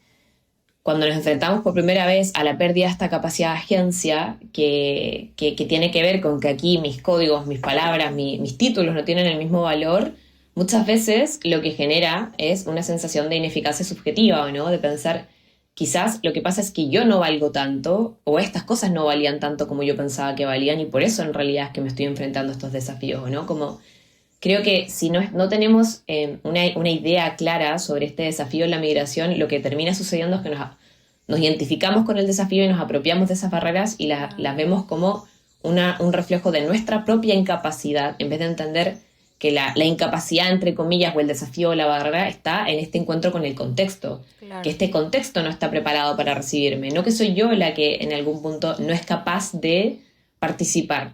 Speaker 2: cuando nos enfrentamos por primera vez a la pérdida de esta capacidad de agencia, que tiene que ver con que aquí mis códigos, mis palabras, mis títulos no tienen el mismo valor, muchas veces lo que genera es una sensación de ineficacia subjetiva, ¿o no? De pensar, quizás lo que pasa es que yo no valgo tanto, o estas cosas no valían tanto como yo pensaba que valían, y por eso en realidad es que me estoy enfrentando a estos desafíos, ¿o no? Como creo que si no tenemos una idea clara sobre este desafío en la migración, lo que termina sucediendo es que nos identificamos con el desafío y nos apropiamos de esas barreras y las vemos como un reflejo de nuestra propia incapacidad, en vez de entender que la incapacidad, entre comillas, o el desafío o la barrera está en este encuentro con el contexto, que
Speaker 1: Claro.
Speaker 2: este contexto no está preparado para recibirme, no que soy yo la que en algún punto no es capaz de participar.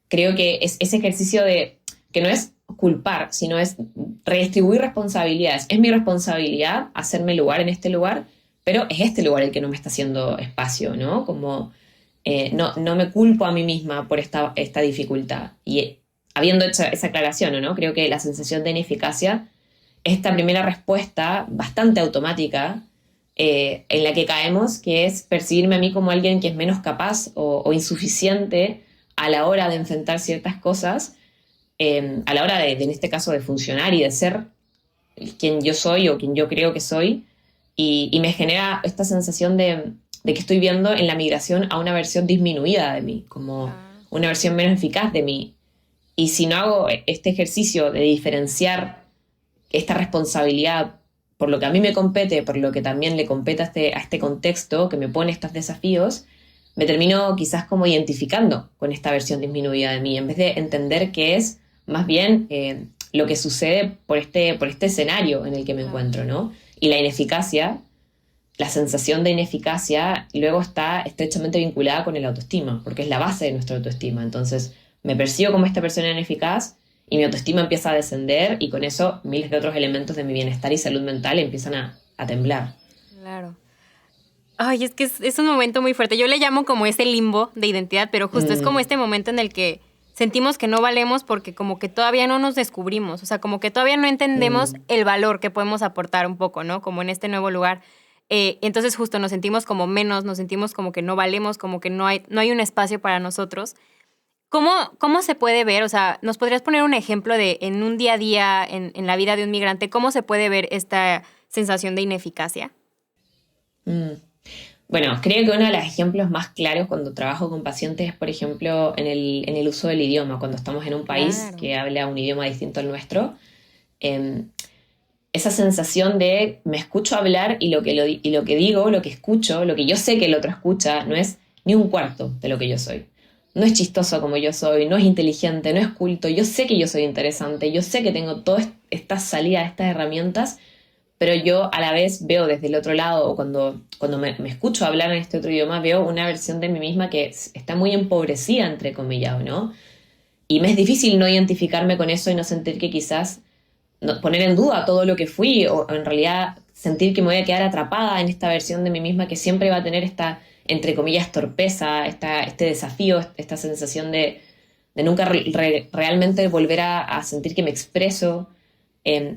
Speaker 2: Creo que es ese ejercicio de que no es culpar, sino es redistribuir responsabilidades. Es mi responsabilidad hacerme lugar en este lugar, pero es este lugar el que no me está haciendo espacio, ¿no? Como no me culpo a mí misma por esta dificultad. Y habiendo hecho esa aclaración, ¿no? Creo que la sensación de ineficacia es esta primera respuesta bastante automática en la que caemos, que es percibirme a mí como alguien que es menos capaz o insuficiente a la hora de enfrentar ciertas cosas, a la hora en este caso, de funcionar y de ser quien yo soy o quien yo creo que soy, y me genera esta sensación de que estoy viendo en la migración a una versión disminuida de mí, como
Speaker 1: Claro.
Speaker 2: una versión menos eficaz de mí. Y si no hago este ejercicio de diferenciar esta responsabilidad por lo que a mí me compete, por lo que también le compete a este contexto que me pone estos desafíos, me termino quizás como identificando con esta versión disminuida de mí, en vez de entender que es más bien lo que sucede por este escenario en el que me
Speaker 1: Claro.
Speaker 2: encuentro, ¿no? Y la ineficacia, la sensación de ineficacia, luego está estrechamente vinculada con el autoestima, porque es la base de nuestra autoestima. Entonces, me percibo como esta persona ineficaz y mi autoestima empieza a descender y con eso miles de otros elementos de mi bienestar y salud mental empiezan a temblar.
Speaker 1: Claro. Ay, es que es un momento muy fuerte. Yo le llamo como ese limbo de identidad, pero justo es como
Speaker 2: Mm.
Speaker 1: este momento en el que sentimos que no valemos porque como que todavía no nos descubrimos, o sea, como que todavía no entendemos
Speaker 2: Mm.
Speaker 1: el valor que podemos aportar un poco, ¿no? Como en este nuevo lugar. Entonces justo nos sentimos como menos, nos sentimos como que no valemos, como que no hay un espacio para nosotros. ¿Cómo se puede ver? O sea, ¿nos podrías poner un ejemplo de en un día a día, en la vida de un migrante, cómo se puede ver esta sensación de ineficacia?
Speaker 2: Mm. Bueno, creo que uno de los ejemplos más claros cuando trabajo con pacientes es, por ejemplo, en el uso del idioma, cuando estamos en un país
Speaker 1: Claro.
Speaker 2: que habla un idioma distinto al nuestro. em, Esa sensación de me escucho hablar y y lo que digo, lo que escucho, lo que yo sé que el otro escucha, no es ni un cuarto de lo que yo soy. No es chistoso como yo soy, no es inteligente, no es culto. Yo sé que yo soy interesante, yo sé que tengo todas estas salidas, estas herramientas, pero yo a la vez veo desde el otro lado, o cuando me escucho hablar en este otro idioma, veo una versión de mí misma que está muy empobrecida, entre comillas, ¿no? Y me es difícil no identificarme con eso y no sentir que quizás poner en duda todo lo que fui o en realidad sentir que me voy a quedar atrapada en esta versión de mí misma que siempre va a tener esta, entre comillas, torpeza, este desafío, esta sensación de nunca realmente volver a sentir que me expreso.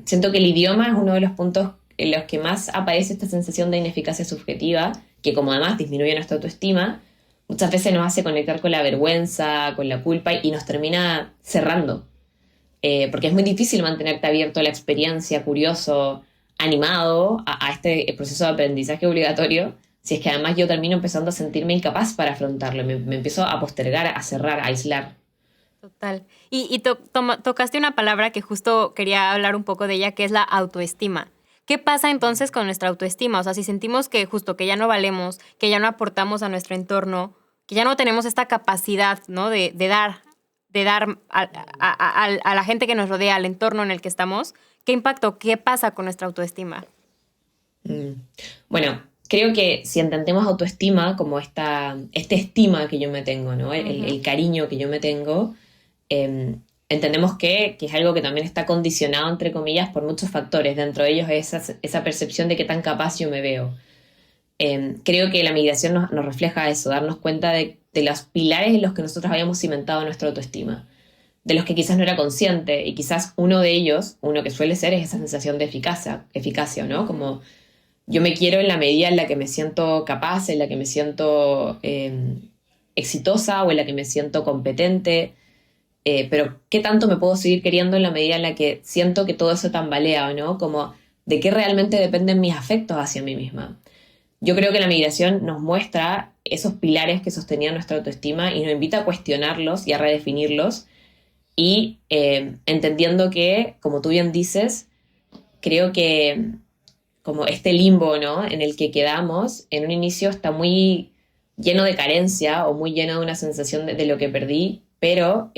Speaker 2: Siento que el idioma es uno de los puntos en los que más aparece esta sensación de ineficacia subjetiva, que como además disminuye nuestra autoestima, muchas veces nos hace conectar con la vergüenza, con la culpa y nos termina cerrando. Porque es muy difícil mantenerte abierto a la experiencia, curioso, animado a este proceso de aprendizaje obligatorio, si es que además yo termino empezando a sentirme incapaz para afrontarlo, me empiezo a postergar, a cerrar, a aislar.
Speaker 1: Total. Y tocaste una palabra que justo quería hablar un poco de ella, que es la autoestima. ¿Qué pasa entonces con nuestra autoestima? O sea, si sentimos que justo que ya no valemos, que ya no aportamos a nuestro entorno, que ya no tenemos esta capacidad, ¿no? De dar a la gente que nos rodea, al entorno en el que estamos, ¿qué impacto, qué pasa con nuestra autoestima?
Speaker 2: Mm. Bueno, creo que si entendemos autoestima como este estima que yo me tengo, ¿no?
Speaker 1: Ujú.
Speaker 2: El cariño que yo me tengo, entendemos que es algo que también está condicionado, entre comillas, por muchos factores. Dentro de ellos es esa percepción de qué tan capaz yo me veo. Creo que la migración nos refleja eso, darnos cuenta de los pilares en los que nosotros habíamos cimentado nuestra autoestima, de los que quizás no era consciente, y quizás uno de ellos, uno que suele ser, es esa sensación de eficacia, ¿no?
Speaker 1: Ujú.
Speaker 2: Como yo me quiero en la medida en la que me siento capaz, en la que me siento exitosa o en la que me siento competente, pero ¿qué tanto me puedo seguir queriendo en la medida en la que siento que todo eso tambalea, ¿no? Como de qué realmente dependen mis afectos hacia mí misma. Yo creo que la migración nos muestra esos pilares que sostenían nuestra autoestima y nos invita a cuestionarlos y a redefinirlos y entendiendo que, como tú bien dices, creo que como este limbo, ¿no? En el que quedamos, en un inicio está muy lleno de carencia o muy lleno de una sensación de lo que perdí, pero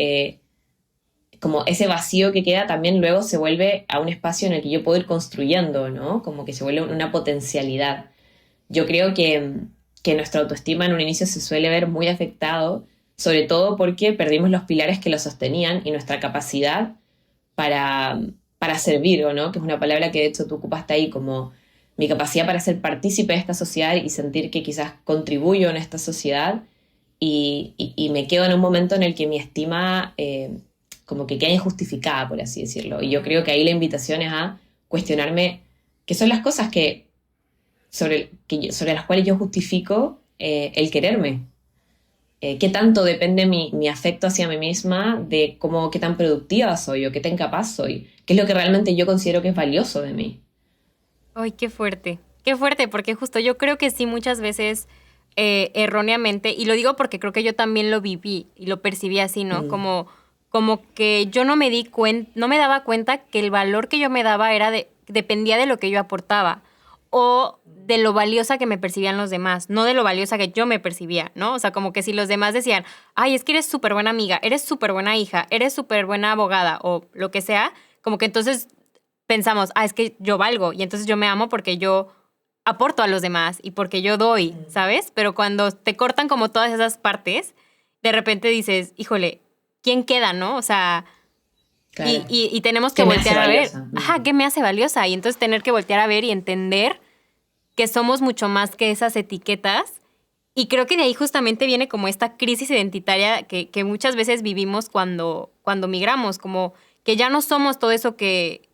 Speaker 2: como ese vacío que queda también luego se vuelve a un espacio en el que yo puedo ir construyendo, ¿no? Como que se vuelve una potencialidad. Yo creo que nuestra autoestima en un inicio se suele ver muy afectado, sobre todo porque perdimos los pilares que lo sostenían y nuestra capacidad para, para servir, ¿o no? Que es una palabra que de hecho tú ocupaste ahí como mi capacidad para ser partícipe de esta sociedad y sentir que quizás contribuyo en esta sociedad y me quedo en un momento en el que mi estima como que queda injustificada, por así decirlo. Y yo creo que ahí la invitación es a cuestionarme qué son las cosas sobre las cuales yo justifico el quererme. ¿Qué tanto depende mi afecto hacia mí misma de qué tan productiva soy o qué tan capaz soy? ¿Qué es lo que realmente yo considero que es valioso de mí?
Speaker 1: Ay, qué fuerte, porque justo yo creo que sí muchas veces erróneamente, y lo digo porque creo que yo también lo viví y lo percibí así, ¿no?
Speaker 2: Mm,
Speaker 1: Como que yo no me di cuenta, no me daba cuenta que el valor que yo me daba dependía de lo que yo aportaba o de lo valiosa que me percibían los demás, no de lo valiosa que yo me percibía, ¿no? O sea, como que si los demás decían, ay, es que eres súper buena amiga, eres súper buena hija, eres súper buena abogada o lo que sea, como que entonces pensamos, es que yo valgo y entonces yo me amo porque yo aporto a los demás y porque yo doy, ¿sabes? Pero cuando te cortan como todas esas partes, de repente dices, híjole, ¿quién queda, no? O sea,
Speaker 2: claro.
Speaker 1: y tenemos que
Speaker 2: ¿Qué me hace
Speaker 1: voltear a ver,
Speaker 2: valiosa?
Speaker 1: ¿qué me hace valiosa? Y entonces tener que voltear a ver y entender que somos mucho más que esas etiquetas. Y creo que de ahí justamente viene como esta crisis identitaria que muchas veces vivimos cuando migramos, como que ya no somos todo eso que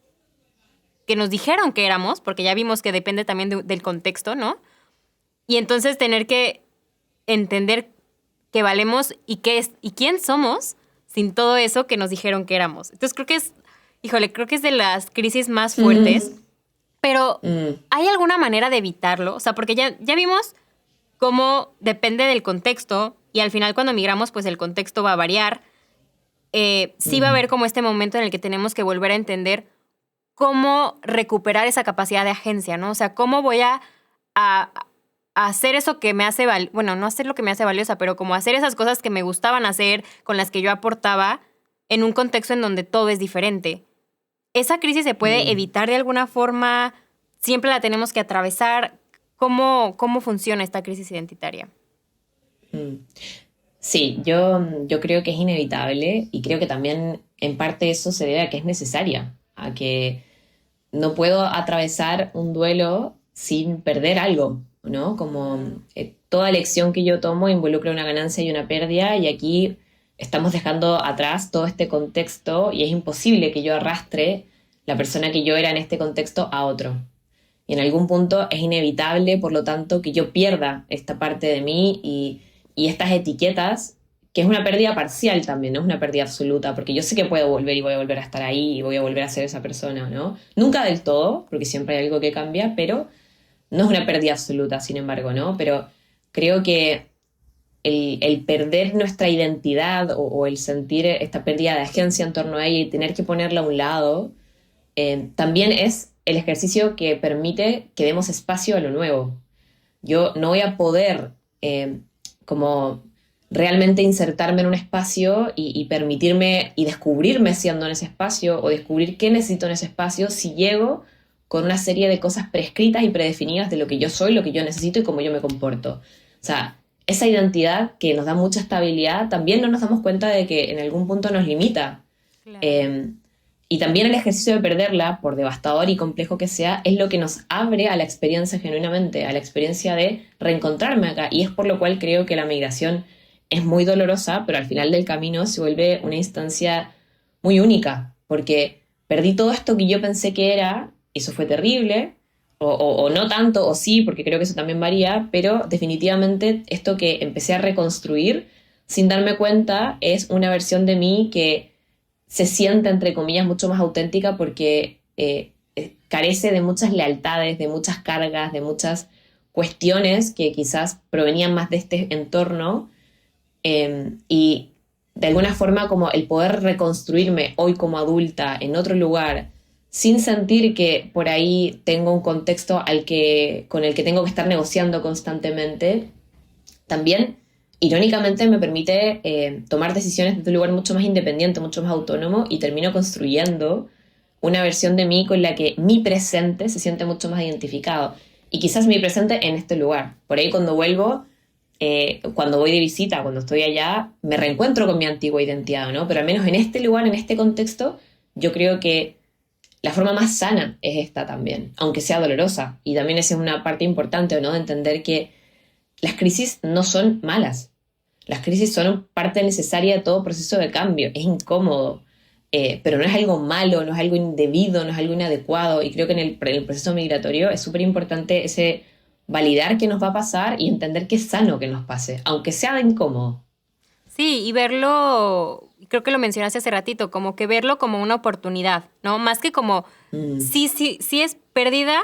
Speaker 1: nos dijeron que éramos, porque ya vimos que depende también del contexto, ¿no? Y entonces tener que entender que valemos y quién somos sin todo eso que nos dijeron que éramos. Entonces creo que es de las crisis más fuertes, pero ¿hay alguna manera de evitarlo? O sea, porque ya vimos cómo depende del contexto y al final cuando migramos, pues el contexto va a variar. Sí va a haber como este momento en el que tenemos que volver a entender cómo recuperar esa capacidad de agencia, ¿no? O sea, cómo voy a hacer eso que me hace bueno, no hacer lo que me hace valiosa, pero como hacer esas cosas que me gustaban hacer, con las que yo aportaba, en un contexto en donde todo es diferente. ¿Esa crisis se puede evitar de alguna forma? ¿Siempre la tenemos que atravesar? ¿Cómo funciona esta crisis identitaria?
Speaker 2: Sí, yo creo que es inevitable y creo que también en parte eso se debe a que es necesaria, a que no puedo atravesar un duelo sin perder algo, ¿no? Como toda elección que yo tomo involucra una ganancia y una pérdida y aquí estamos dejando atrás todo este contexto y es imposible que yo arrastre la persona que yo era en este contexto a otro. Y en algún punto es inevitable, por lo tanto, que yo pierda esta parte de mí y estas etiquetas, que es una pérdida parcial también, no es una pérdida absoluta, porque yo sé que puedo volver y voy a volver a estar ahí y voy a volver a ser esa persona, ¿no? Nunca del todo, porque siempre hay algo que cambia, pero no es una pérdida absoluta, sin embargo, ¿no? Pero creo que el perder nuestra identidad o el sentir esta pérdida de agencia en torno a ella y tener que ponerla a un lado, también es el ejercicio que permite que demos espacio a lo nuevo. Yo no voy a poder como realmente insertarme en un espacio y permitirme y descubrirme siendo en ese espacio o descubrir qué necesito en ese espacio si llego con una serie de cosas prescritas y predefinidas de lo que yo soy, lo que yo necesito y cómo yo me comporto. O sea, esa identidad que nos da mucha estabilidad, también no nos damos cuenta de que en algún punto nos limita.
Speaker 1: Claro.
Speaker 2: Y también el ejercicio de perderla, por devastador y complejo que sea, es lo que nos abre a la experiencia genuinamente, a la experiencia de reencontrarme acá. Y es por lo cual creo que la migración es muy dolorosa, pero al final del camino se vuelve una instancia muy única, porque perdí todo esto que yo pensé que era, eso fue terrible, o no tanto, o sí, porque creo que eso también varía, pero definitivamente esto que empecé a reconstruir sin darme cuenta es una versión de mí que se siente, entre comillas, mucho más auténtica porque carece de muchas lealtades, de muchas cargas, de muchas cuestiones que quizás provenían más de este entorno y de alguna forma como el poder reconstruirme hoy como adulta en otro lugar sin sentir que por ahí tengo un contexto con el que tengo que estar negociando constantemente, también irónicamente me permite tomar decisiones desde un lugar mucho más independiente, mucho más autónomo y termino construyendo una versión de mí con la que mi presente se siente mucho más identificado. Y quizás mi presente en este lugar. Por ahí cuando vuelvo, cuando voy de visita, cuando estoy allá, me reencuentro con mi antigua identidad, ¿no? Pero al menos en este lugar, en este contexto, yo creo que la forma más sana es esta también, aunque sea dolorosa. Y también esa es una parte importante, ¿no? De entender que las crisis no son malas. Las crisis son parte necesaria de todo proceso de cambio. Es incómodo, pero no es algo malo, no es algo indebido, no es algo inadecuado. Y creo que en el proceso migratorio es súper importante ese validar qué nos va a pasar y entender que es sano que nos pase, aunque sea incómodo.
Speaker 1: Sí, y verlo, creo que lo mencionaste hace ratito, como que verlo como una oportunidad, ¿no? Más que como, sí es pérdida,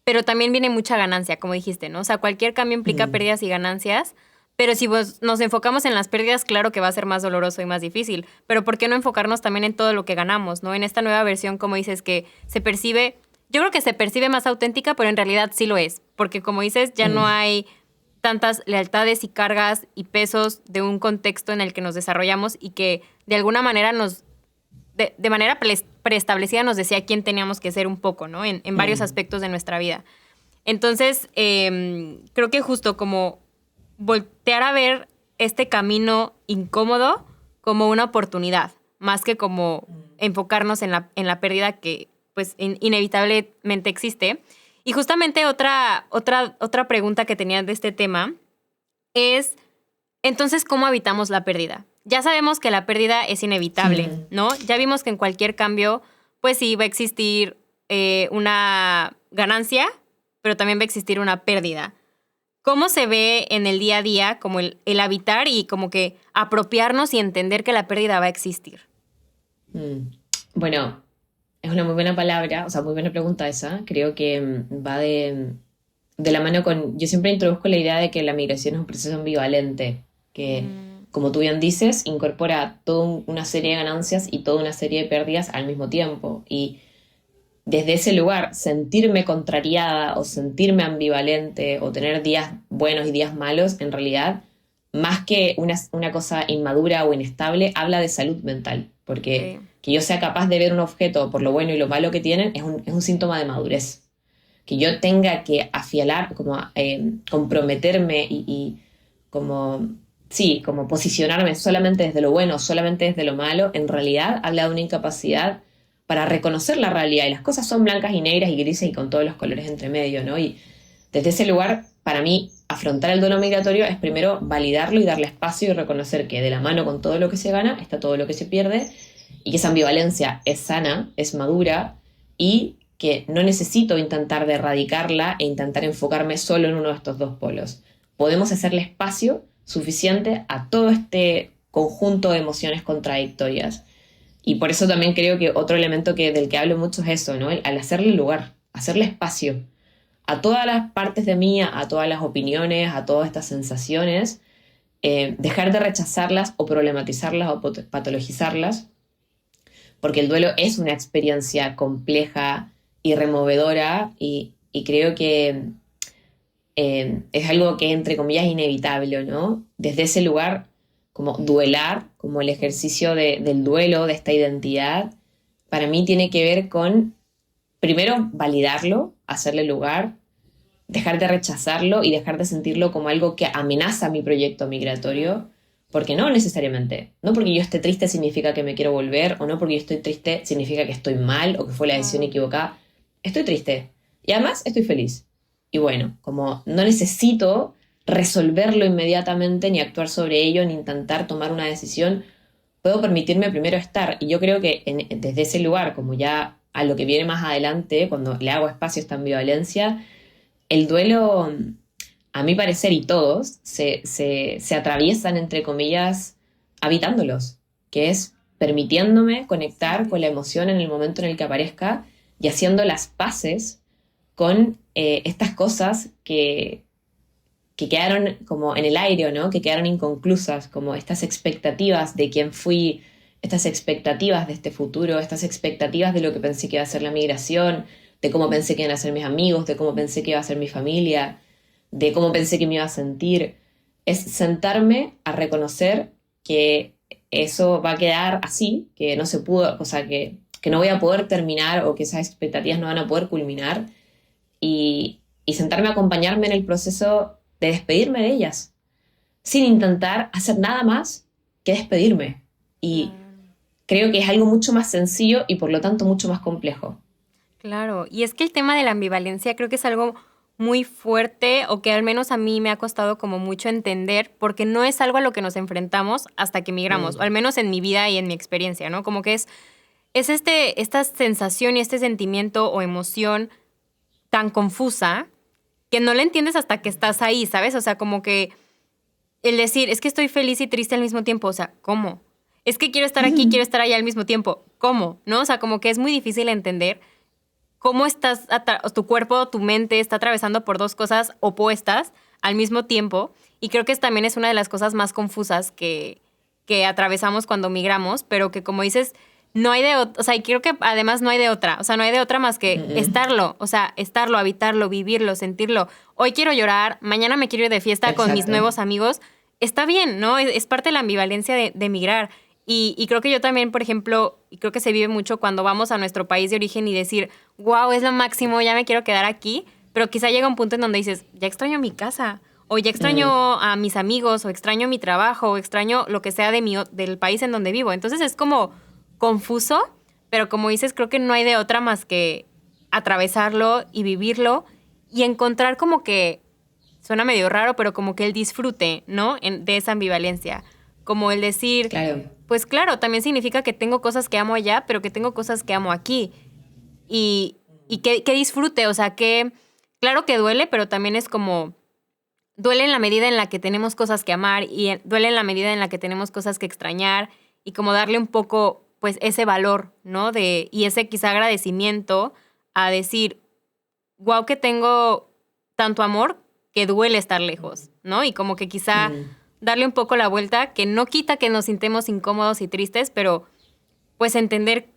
Speaker 1: pero también viene mucha ganancia, como dijiste, ¿no? O sea, cualquier cambio implica pérdidas y ganancias, pero si nos enfocamos en las pérdidas, claro que va a ser más doloroso y más difícil, pero ¿por qué no enfocarnos también en todo lo que ganamos, ¿no? En esta nueva versión, como dices, que se percibe, yo creo que se percibe más auténtica, pero en realidad sí lo es, porque como dices, ya no hay tantas lealtades y cargas y pesos de un contexto en el que nos desarrollamos y que de alguna manera de manera preestablecida nos decía quién teníamos que ser un poco, ¿no? En varios aspectos de nuestra vida. Entonces, creo que justo como voltear a ver este camino incómodo como una oportunidad, más que como enfocarnos en la pérdida que pues inevitablemente existe. Y justamente otra pregunta que tenía de este tema es, entonces, ¿cómo evitamos la pérdida? Ya sabemos que la pérdida es inevitable, ¿no? Ya vimos que en cualquier cambio, pues sí, va a existir una ganancia, pero también va a existir una pérdida. ¿Cómo se ve en el día a día como el habitar y como que apropiarnos y entender que la pérdida va a existir?
Speaker 2: Mm. Bueno, es una muy buena palabra, o sea, muy buena pregunta esa. Creo que va de la mano con... Yo siempre introduzco la idea de que la migración es un proceso ambivalente, que,
Speaker 1: Mm,
Speaker 2: como tú bien dices, incorpora toda una serie de ganancias y toda una serie de pérdidas al mismo tiempo. Y desde ese lugar, sentirme contrariada o sentirme ambivalente o tener días buenos y días malos, en realidad, más que una cosa inmadura o inestable, habla de salud mental. Porque
Speaker 1: sí,
Speaker 2: que yo sea capaz de ver un objeto por lo bueno y lo malo que tienen es un síntoma de madurez. Que yo tenga que afialar, como comprometerme y como, sí, como posicionarme solamente desde lo bueno, solamente desde lo malo, en realidad habla de una incapacidad para reconocer la realidad. Y las cosas son blancas y negras y grises y con todos los colores entre medio, ¿no? Y desde ese lugar, para mí, afrontar el duelo migratorio es primero validarlo y darle espacio y reconocer que de la mano con todo lo que se gana está todo lo que se pierde y que esa ambivalencia es sana, es madura y que no necesito intentar de erradicarla e intentar enfocarme solo en uno de estos dos polos. Podemos hacerle espacio suficiente a todo este conjunto de emociones contradictorias. Y por eso también creo que otro elemento del que hablo mucho es eso, ¿no? Al hacerle lugar, hacerle espacio a todas las partes de mí, a todas las opiniones, a todas estas sensaciones, dejar de rechazarlas o problematizarlas o patologizarlas, porque el duelo es una experiencia compleja y removedora y creo que es algo que entre comillas es inevitable, ¿no? Desde ese lugar, como duelar, como el ejercicio del duelo, de esta identidad, para mí tiene que ver con, primero, validarlo, hacerle lugar, dejar de rechazarlo y dejar de sentirlo como algo que amenaza mi proyecto migratorio, porque no necesariamente, no porque yo esté triste significa que me quiero volver, o no porque yo estoy triste significa que estoy mal o que fue la decisión
Speaker 1: claro.
Speaker 2: equivocada. Estoy triste y además estoy feliz. Y bueno, como no necesito resolverlo inmediatamente, ni actuar sobre ello, ni intentar tomar una decisión, puedo permitirme primero estar. Y yo creo que desde ese lugar, como ya a lo que viene más adelante, cuando le hago espacio a esta ambivalencia, el duelo, a mi parecer, y todos, se atraviesan, entre comillas, habitándolos, que es permitiéndome conectar con la emoción en el momento en el que aparezca y haciendo las paces con estas cosas que quedaron como en el aire, ¿no? Que quedaron inconclusas, como estas expectativas de quién fui, estas expectativas de este futuro, estas expectativas de lo que pensé que iba a ser la migración, de cómo pensé que iban a ser mis amigos, de cómo pensé que iba a ser mi familia, de cómo pensé que me iba a sentir. Es sentarme a reconocer que eso va a quedar así, que no se pudo, o sea, que no voy a poder terminar o que esas expectativas no van a poder culminar y sentarme a acompañarme en el proceso de despedirme de ellas, sin intentar hacer nada más que despedirme. Y
Speaker 1: Claro.
Speaker 2: creo que es algo mucho más sencillo y por lo tanto mucho más complejo.
Speaker 1: Claro, y es que el tema de la ambivalencia creo que es algo muy fuerte o que al menos a mí me ha costado como mucho entender porque no es algo a lo que nos enfrentamos hasta que migramos, o
Speaker 2: Mm,
Speaker 1: al menos en mi vida y en mi experiencia, ¿no? Como que es esta sensación y este sentimiento o emoción tan confusa que no la entiendes hasta que estás ahí, ¿sabes? O sea, como que el decir, es que estoy feliz y triste al mismo tiempo, o sea, ¿cómo? Es que quiero estar aquí, quiero estar allá al mismo tiempo, ¿cómo? ¿No? O sea, como que es muy difícil entender cómo tu cuerpo, tu mente está atravesando por dos cosas opuestas al mismo tiempo. Y creo que también es una de las cosas más confusas que atravesamos cuando migramos, pero que como dices, no hay de otra, o sea, y creo que además no hay de otra, o sea, no hay de otra más
Speaker 2: mm,
Speaker 1: que
Speaker 2: mm.
Speaker 1: estarlo, o sea, estarlo, habitarlo, vivirlo, sentirlo. Hoy quiero llorar, mañana me quiero ir de fiesta con mis
Speaker 2: Exacto.
Speaker 1: nuevos amigos. Está bien, ¿no? Es parte de la ambivalencia de migrar. Y creo que yo también, por ejemplo, y creo que se vive mucho cuando vamos a nuestro país de origen y decir, wow, es lo máximo, ya me quiero quedar aquí, pero quizá llega un punto en donde dices, ya extraño mi casa, o ya
Speaker 2: Mm,
Speaker 1: extraño a mis amigos, o extraño mi trabajo, o extraño lo que sea del país en donde vivo. Entonces es como confuso, pero como dices, creo que no hay de otra más que atravesarlo y vivirlo y encontrar como que, suena medio raro, pero como que el disfrute, ¿no? De esa ambivalencia. Como el decir,
Speaker 2: claro.
Speaker 1: pues claro, también significa que tengo cosas que amo allá, pero que tengo cosas que amo aquí. Y que disfrute, o sea, que claro que duele, pero también es como duele en la medida en la que tenemos cosas que amar y duele en la medida en la que tenemos cosas que extrañar y como darle un poco, pues, ese valor, ¿no? Y ese quizá agradecimiento a decir, wow, que tengo tanto amor que duele estar lejos, ¿no? Y como que quizá darle un poco la vuelta, que no quita que nos sintamos incómodos y tristes, pero pues entender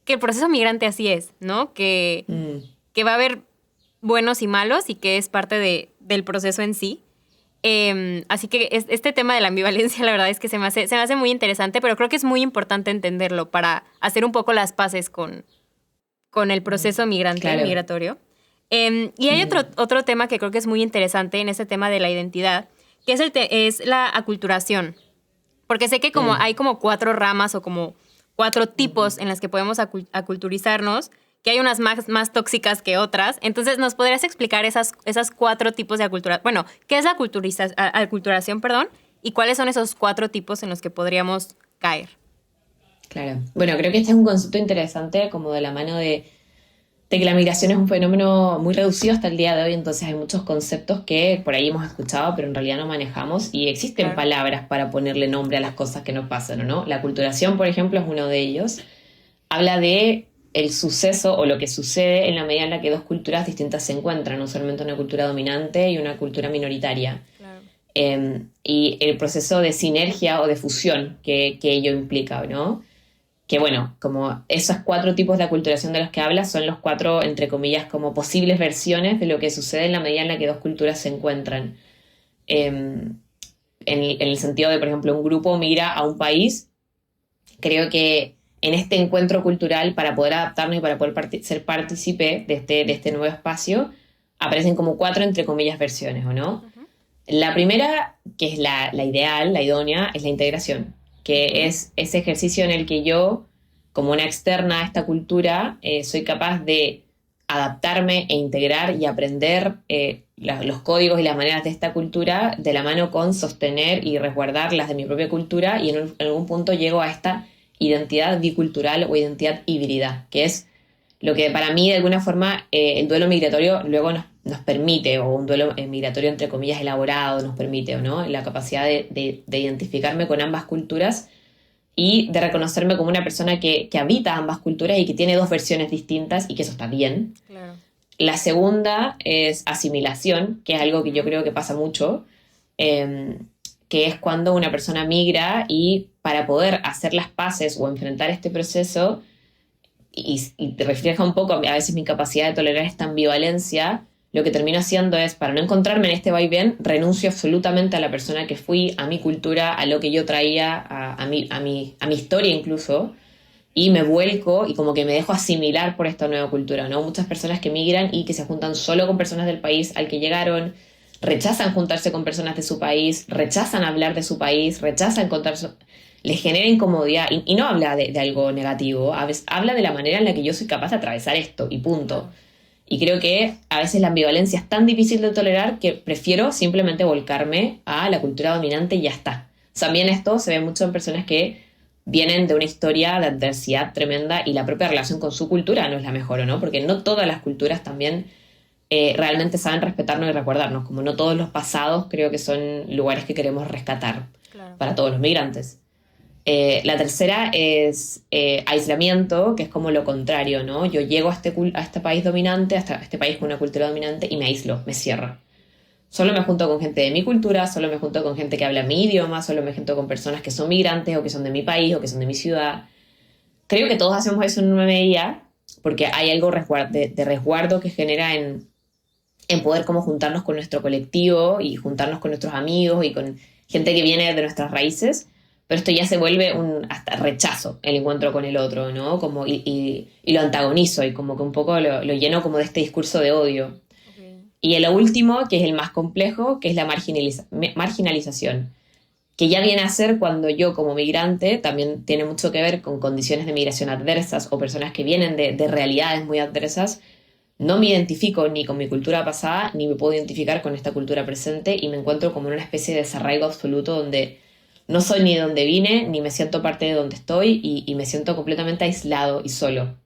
Speaker 1: que el proceso migrante así es, ¿no? Que va a haber buenos y malos y que es parte del proceso en sí. Así que este tema de la ambivalencia, la verdad es que se me hace muy interesante, pero creo que es muy importante entenderlo para hacer un poco las paces con el proceso migratorio. Y hay otro tema que creo que es muy interesante en este tema de la identidad, que es la aculturación. Porque sé que hay como 4 ramas o como 4 tipos en las que podemos aculturizarnos, que hay unas más tóxicas que otras. Entonces, ¿nos podrías explicar esas 4 tipos de aculturación? Bueno, ¿qué es la aculturación, perdón? ¿Y cuáles son esos 4 tipos en los que podríamos caer?
Speaker 2: Claro. Bueno, creo que este es un concepto interesante como de la mano de que la migración es un fenómeno muy reducido hasta el día de hoy, entonces hay muchos conceptos que por ahí hemos escuchado, pero en realidad no manejamos, y existen palabras para ponerle nombre a las cosas que nos pasan, ¿o no? La aculturación, por ejemplo, es uno de ellos. Habla de el suceso o lo que sucede en la medida en la que 2 culturas distintas se encuentran, usualmente una cultura dominante y una cultura minoritaria. Claro. Y el proceso de sinergia o de fusión que ello implica, ¿no? Que bueno, como esos 4 tipos de aculturación de los que habla son los 4, entre comillas, como posibles versiones de lo que sucede en la medida en la que 2 culturas se encuentran. En el sentido de, por ejemplo, un grupo migra a un país, creo que en este encuentro cultural, para poder adaptarnos y para poder ser partícipe de este nuevo espacio, aparecen como 4, entre comillas, versiones, ¿o no? Uh-huh. La primera, que es la ideal, la idónea, es la integración, que es ese ejercicio en el que yo, como una externa a esta cultura, soy capaz de adaptarme e integrar y aprender los códigos y las maneras de esta cultura de la mano con sostener y resguardar las de mi propia cultura, y en algún punto llego a esta identidad bicultural o identidad híbrida, que es lo que para mí de alguna forma el duelo migratorio luego nos permite, o un duelo migratorio entre comillas elaborado nos permite, ¿no? La capacidad de identificarme con ambas culturas y de reconocerme como una persona que habita ambas culturas y que tiene 2 versiones distintas, y que eso está bien. Claro. La segunda es asimilación, que es algo que yo creo que pasa mucho, que es cuando una persona migra y para poder hacer las paces o enfrentar este proceso, y te refleja un poco a veces mi capacidad de tolerar esta ambivalencia, lo que termino haciendo es, para no encontrarme en este vaivén, renuncio absolutamente a la persona que fui, a mi cultura, a lo que yo traía, a mi historia incluso, y me vuelco y como que me dejo asimilar por esta nueva cultura, ¿no? Muchas personas que migran y que se juntan solo con personas del país al que llegaron, rechazan juntarse con personas de su país, rechazan hablar de su país, rechazan contar les genera incomodidad, y no habla de algo negativo, a veces habla de la manera en la que yo soy capaz de atravesar esto, y punto. Y creo que a veces la ambivalencia es tan difícil de tolerar que prefiero simplemente volcarme a la cultura dominante y ya está. También esto se ve mucho en personas que vienen de una historia de adversidad tremenda y la propia relación con su cultura no es la mejor, ¿o no? Porque no todas las culturas también realmente saben respetarnos y recordarnos, como no todos los pasados creo que son lugares que queremos rescatar para todos los migrantes. La tercera es aislamiento, que es como lo contrario, ¿no? Yo llego a este país dominante, a este país con una cultura dominante, y me aíslo, me cierro. Solo me junto con gente de mi cultura, solo me junto con gente que habla mi idioma, solo me junto con personas que son migrantes o que son de mi país o que son de mi ciudad. Creo que todos hacemos eso en una medida, porque hay algo de resguardo que genera en poder como juntarnos con nuestro colectivo y juntarnos con nuestros amigos y con gente que viene de nuestras raíces. Pero esto ya se vuelve hasta rechazo, el encuentro con el otro, ¿no? Como, y lo antagonizo, y como que un poco lo lleno como de este discurso de odio. Okay. Y lo último, que es el más complejo, que es la marginalización, que ya viene a ser cuando yo como migrante, también tiene mucho que ver con condiciones de migración adversas o personas que vienen de realidades muy adversas, no me identifico ni con mi cultura pasada, ni me puedo identificar con esta cultura presente, y me encuentro como en una especie de desarraigo absoluto donde no soy ni de donde vine, ni me siento parte de donde estoy, y me siento completamente aislado y solo.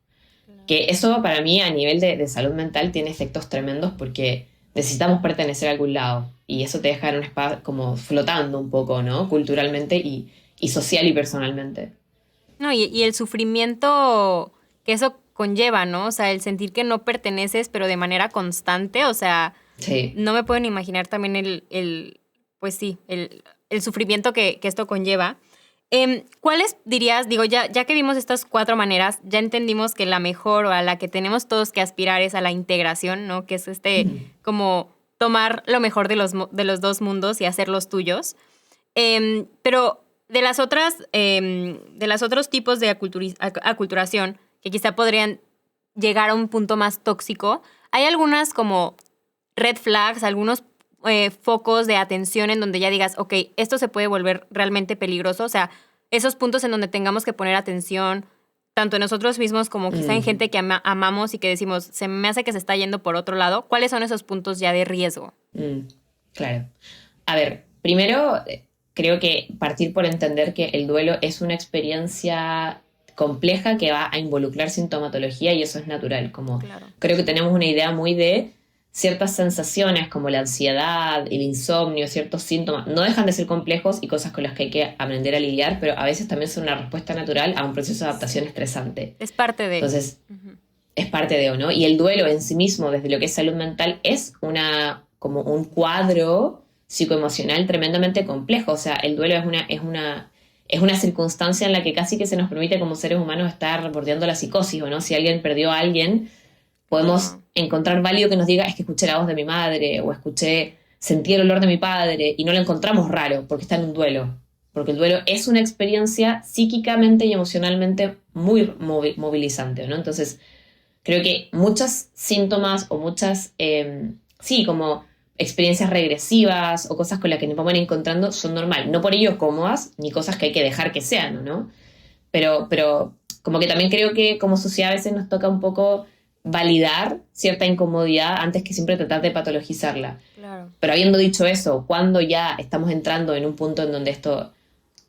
Speaker 2: Claro. Que eso para mí a nivel de salud mental tiene efectos tremendos, porque necesitamos pertenecer a algún lado. Y eso te deja en un espacio como flotando un poco, ¿no? Culturalmente y social y personalmente.
Speaker 1: No, y el sufrimiento que eso conlleva, ¿no? O sea, el sentir que no perteneces, pero de manera constante, o sea,
Speaker 2: Sí.
Speaker 1: no me pueden imaginar también pues sí, el sufrimiento que esto conlleva. ¿Cuáles dirías, digo, ya que vimos estas 4 maneras, ya entendimos que la mejor o a la que tenemos todos que aspirar es a la integración, ¿no? Que es
Speaker 2: Mm.
Speaker 1: como tomar lo mejor de los dos mundos y hacerlos tuyos. Pero de los otros tipos de aculturación, que quizá podrían llegar a un punto más tóxico, hay algunas como red flags, algunos focos de atención en donde ya digas, ok, esto se puede volver realmente peligroso. O sea, esos puntos en donde tengamos que poner atención, tanto en nosotros mismos como quizá en
Speaker 2: Mm.
Speaker 1: gente que amamos y que decimos, se me hace que se está yendo por otro lado. ¿Cuáles son esos puntos ya de riesgo?
Speaker 2: Mm. Claro. A ver, primero creo que partir por entender que el duelo es una experiencia compleja que va a involucrar sintomatología y eso es natural. Como
Speaker 1: Claro.
Speaker 2: creo que tenemos una idea muy de ciertas sensaciones como la ansiedad, el insomnio, ciertos síntomas, no dejan de ser complejos y cosas con las que hay que aprender a lidiar, pero a veces también son una respuesta natural a un proceso de adaptación
Speaker 1: Sí.
Speaker 2: estresante.
Speaker 1: Es parte de.
Speaker 2: Entonces,
Speaker 1: Ujú.
Speaker 2: es parte de, ¿o no? Y el duelo en sí mismo, desde lo que es salud mental, es como un cuadro psicoemocional tremendamente complejo. O sea, el duelo es una circunstancia en la que casi que se nos permite como seres humanos estar bordeando la psicosis, ¿o no? Si alguien perdió a alguien, podemos
Speaker 1: Wow.
Speaker 2: encontrar válido que nos diga, es que escuché la voz de mi madre, o sentí el olor de mi padre, y no lo encontramos raro, porque está en un duelo. Porque el duelo es una experiencia psíquicamente y emocionalmente muy movilizante, ¿no? Entonces, creo que muchos síntomas o muchas, sí, como experiencias regresivas o cosas con las que nos vamos a ir encontrando son normal. No por ello cómodas, ni cosas que hay que dejar que sean, ¿no? Pero como que también creo que como sociedad a veces nos toca un poco validar cierta incomodidad antes que siempre tratar de patologizarla.
Speaker 1: Claro.
Speaker 2: Pero habiendo dicho eso, cuando ya estamos entrando en un punto en donde esto,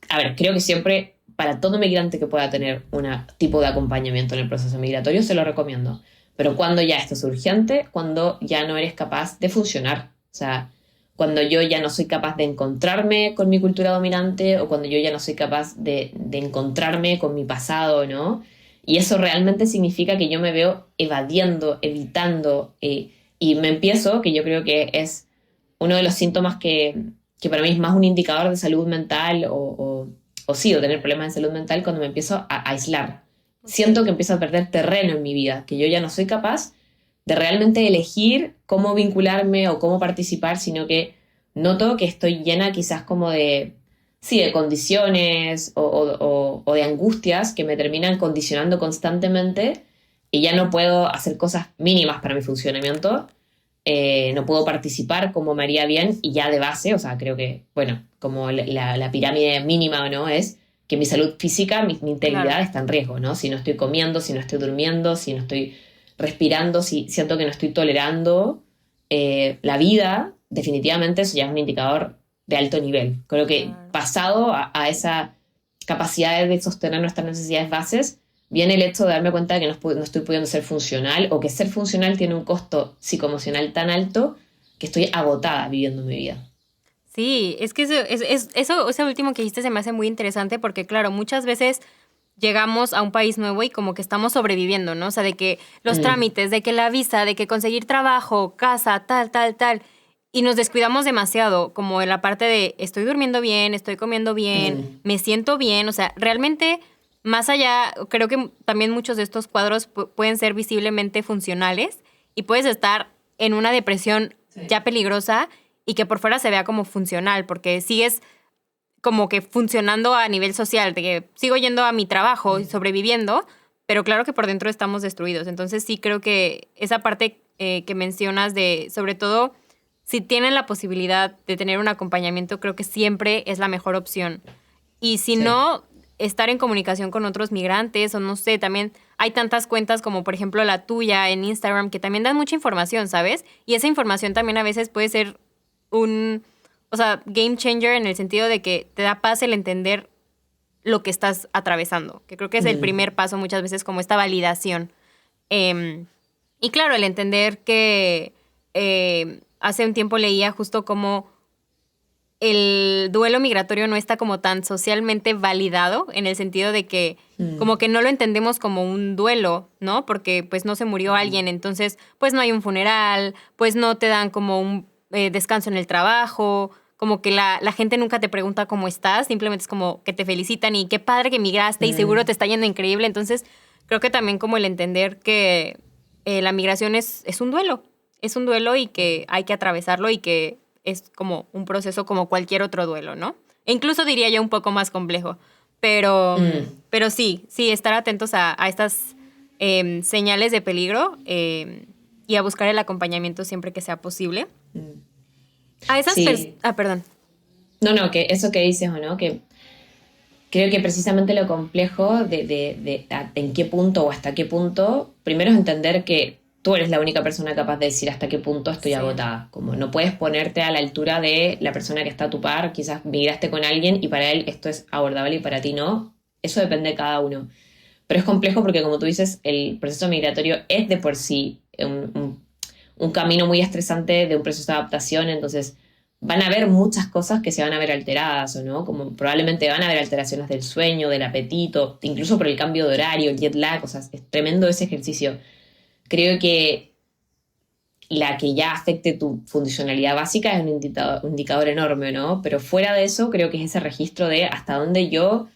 Speaker 2: a ver, creo que siempre para todo migrante que pueda tener un tipo de acompañamiento en el proceso migratorio se lo recomiendo. Pero cuando ya esto es urgente, cuando ya no eres capaz de funcionar. O sea, cuando yo ya no soy capaz de encontrarme con mi cultura dominante o cuando yo ya no soy capaz de encontrarme con mi pasado, ¿no? Y eso realmente significa que yo me veo evadiendo, evitando, y me empiezo, que yo creo que es uno de los síntomas que para mí es más un indicador de salud mental o sí, o tener problemas de salud mental cuando me empiezo a aislar. Siento
Speaker 1: Ok.
Speaker 2: que empiezo a perder terreno en mi vida, que yo ya no soy capaz de realmente elegir cómo vincularme o cómo participar, sino que noto que estoy llena quizás como de, sí, de condiciones o de angustias que me terminan condicionando constantemente y ya no puedo hacer cosas mínimas para mi funcionamiento, no puedo participar como me haría bien y ya de base, o sea, creo que, bueno, como la pirámide mínima, ¿no? Es que mi salud física, mi
Speaker 1: Claro.
Speaker 2: integridad está en riesgo, ¿no? Si no estoy comiendo, si no estoy durmiendo, si no estoy respirando, si siento que no estoy tolerando la vida, definitivamente eso ya es un indicador de alto nivel. Creo que
Speaker 1: Claro.
Speaker 2: pasado a esa capacidad de sostener nuestras necesidades bases, viene el hecho de darme cuenta de que no estoy pudiendo ser funcional o que ser funcional tiene un costo psicoemocional tan alto que estoy agotada viviendo mi vida.
Speaker 1: Sí, es que eso último que dijiste se me hace muy interesante porque, claro, muchas veces llegamos a un país nuevo y como que estamos sobreviviendo, ¿no? O sea, de que los
Speaker 2: Mm,
Speaker 1: trámites, de que la visa, de que conseguir trabajo, casa, tal, tal, tal. Y nos descuidamos demasiado, como en la parte de estoy durmiendo bien, estoy comiendo bien,
Speaker 2: mm,
Speaker 1: me siento bien. O sea, realmente, más allá, creo que también muchos de estos cuadros pueden ser visiblemente funcionales y puedes estar en una depresión
Speaker 2: sí.
Speaker 1: ya peligrosa y que por fuera se vea como funcional, porque sigues como que funcionando a nivel social, de que sigo yendo a mi trabajo y sobreviviendo, pero claro que por dentro estamos destruidos. Entonces sí creo que esa parte que mencionas de, sobre todo, si tienen la posibilidad de tener un acompañamiento, creo que siempre es la mejor opción. Y si
Speaker 2: Sí.
Speaker 1: no, estar en comunicación con otros migrantes o no sé, también hay tantas cuentas como por ejemplo la tuya en Instagram que también dan mucha información, ¿sabes? Y esa información también a veces puede ser un, o sea, game changer en el sentido de que te da paz el entender lo que estás atravesando, que creo que es el
Speaker 2: Mm,
Speaker 1: primer paso muchas veces como esta validación. Eh, y claro, el entender que hace un tiempo leía justo como el duelo migratorio no está como tan socialmente validado, en el sentido de que como que no lo entendemos como un duelo, ¿no? Porque pues no se murió alguien, entonces pues no hay un funeral, pues no te dan como un descanso en el trabajo, como que la gente nunca te pregunta cómo estás, simplemente es como que te felicitan y qué padre que migraste y seguro te está yendo increíble. Entonces creo que también como el entender que la migración es es un duelo y que hay que atravesarlo y que es como un proceso como cualquier otro duelo, ¿no? E incluso diría yo un poco más complejo. Pero sí, estar atentos a estas señales de peligro y a buscar el acompañamiento siempre que sea posible. A esas personas...
Speaker 2: Sí,
Speaker 1: Ah, perdón.
Speaker 2: no, que eso que dices o no, que creo que precisamente lo complejo en qué punto o hasta qué punto, primero es entender que tú eres la única persona capaz de decir hasta qué punto estoy
Speaker 1: Sí,
Speaker 2: agotada. Como no puedes ponerte a la altura de la persona que está a tu par, quizás migraste con alguien y para él esto es abordable y para ti no. Eso depende de cada uno. Pero es complejo porque, como tú dices, el proceso migratorio es de por sí un camino muy estresante de un proceso de adaptación, entonces van a haber muchas cosas que se van a ver alteradas, ¿o no? Como probablemente van a haber alteraciones del sueño, del apetito, incluso por el cambio de horario, el jet lag, o sea, es tremendo ese ejercicio. Creo que la que ya afecte tu funcionalidad básica es un indicador enorme, ¿no? Pero fuera de eso, creo que es ese registro de hasta dónde yo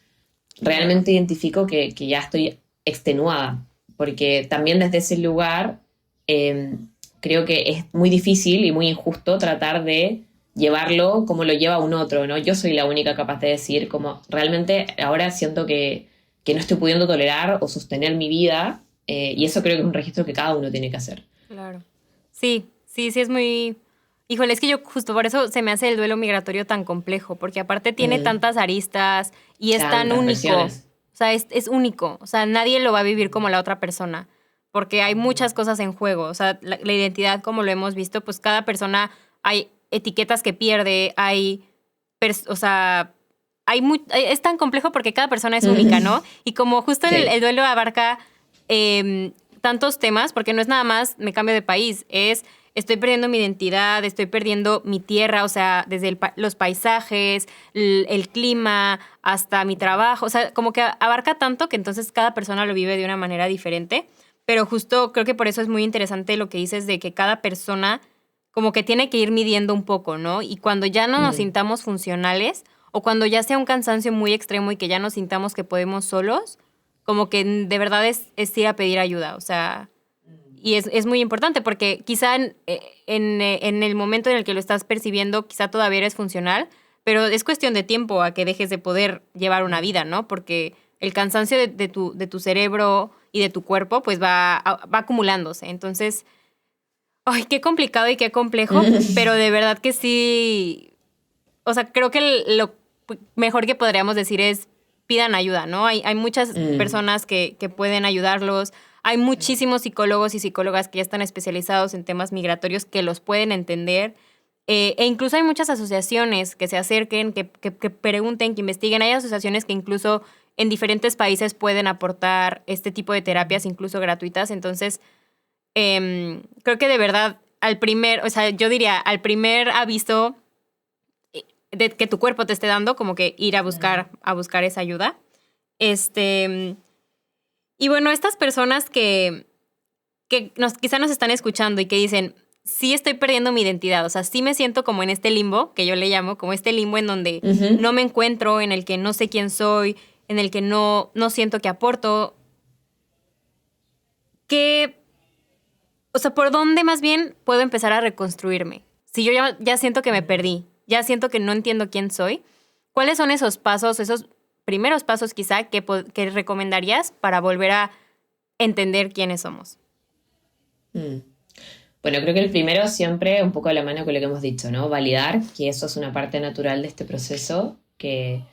Speaker 1: claro.
Speaker 2: realmente identifico que ya estoy extenuada, porque también desde ese lugar eh, creo que es muy difícil y muy injusto tratar de llevarlo como lo lleva un otro, ¿no? Yo soy la única capaz de decir como realmente ahora siento que no estoy pudiendo tolerar o sostener mi vida, y eso creo que es un registro que cada uno tiene que hacer.
Speaker 1: Claro. Sí, es muy... Híjole, es que yo justo por eso se me hace el duelo migratorio tan complejo, porque aparte tiene
Speaker 2: Mm,
Speaker 1: tantas aristas y es tan
Speaker 2: tantas
Speaker 1: único.
Speaker 2: versiones.
Speaker 1: O sea, es único. O sea, nadie lo va a vivir como la otra persona, porque hay muchas cosas en juego. O sea, la identidad, como lo hemos visto, pues cada persona hay etiquetas que pierde, o sea, es tan complejo porque cada persona es única, ¿no? Y como justo el
Speaker 2: Sí.
Speaker 1: duelo abarca em, tantos temas, porque no es nada más me cambio de país, es estoy perdiendo mi identidad, estoy perdiendo mi tierra, o sea, desde los paisajes, el clima, hasta mi trabajo, o sea, como que abarca tanto que entonces cada persona lo vive de una manera diferente, pero justo creo que por eso es muy interesante lo que dices de que cada persona como que tiene que ir midiendo un poco, ¿no? Y cuando ya no nos
Speaker 2: Mm,
Speaker 1: sintamos funcionales o cuando ya sea un cansancio muy extremo y que ya nos sintamos que podemos solos, como que de verdad es ir a pedir ayuda, o sea, y es muy importante porque quizá en el momento en el que lo estás percibiendo, quizá todavía eres funcional, pero es cuestión de tiempo a que dejes de poder llevar una vida, ¿no? Porque el cansancio de tu cerebro y de tu cuerpo, pues va acumulándose. Entonces, ay, qué complicado y qué complejo, pero de verdad que sí, o sea, creo que lo mejor que podríamos decir es pidan ayuda, ¿no? Hay muchas
Speaker 2: mm,
Speaker 1: personas que pueden ayudarlos. Hay muchísimos psicólogos y psicólogas que ya están especializados en temas migratorios que los pueden entender. E incluso hay muchas asociaciones que se acerquen, que pregunten, que investiguen. Hay asociaciones que incluso en diferentes países pueden aportar este tipo de terapias, incluso gratuitas. Entonces, creo que de verdad, o sea, yo diría, al primer aviso de que tu cuerpo te esté dando, como que ir a buscar esa ayuda. Este, y bueno, estas personas quizá nos están escuchando y que dicen, sí estoy perdiendo mi identidad, o sea, sí me siento como en este limbo, que yo le llamo, como este limbo en donde
Speaker 2: ujú.
Speaker 1: no me encuentro, en el que no sé quién soy, en el que no siento que aporto. ¿Qué, o sea, por dónde más bien puedo empezar a reconstruirme? Si yo ya siento que me perdí, ya siento que no entiendo quién soy, ¿cuáles son esos pasos, esos primeros pasos quizá que recomendarías para volver a entender quiénes somos?
Speaker 2: Mm. Bueno, creo que el primero siempre, un poco de la mano con lo que hemos dicho, ¿no? Validar que eso es una parte natural de este proceso, que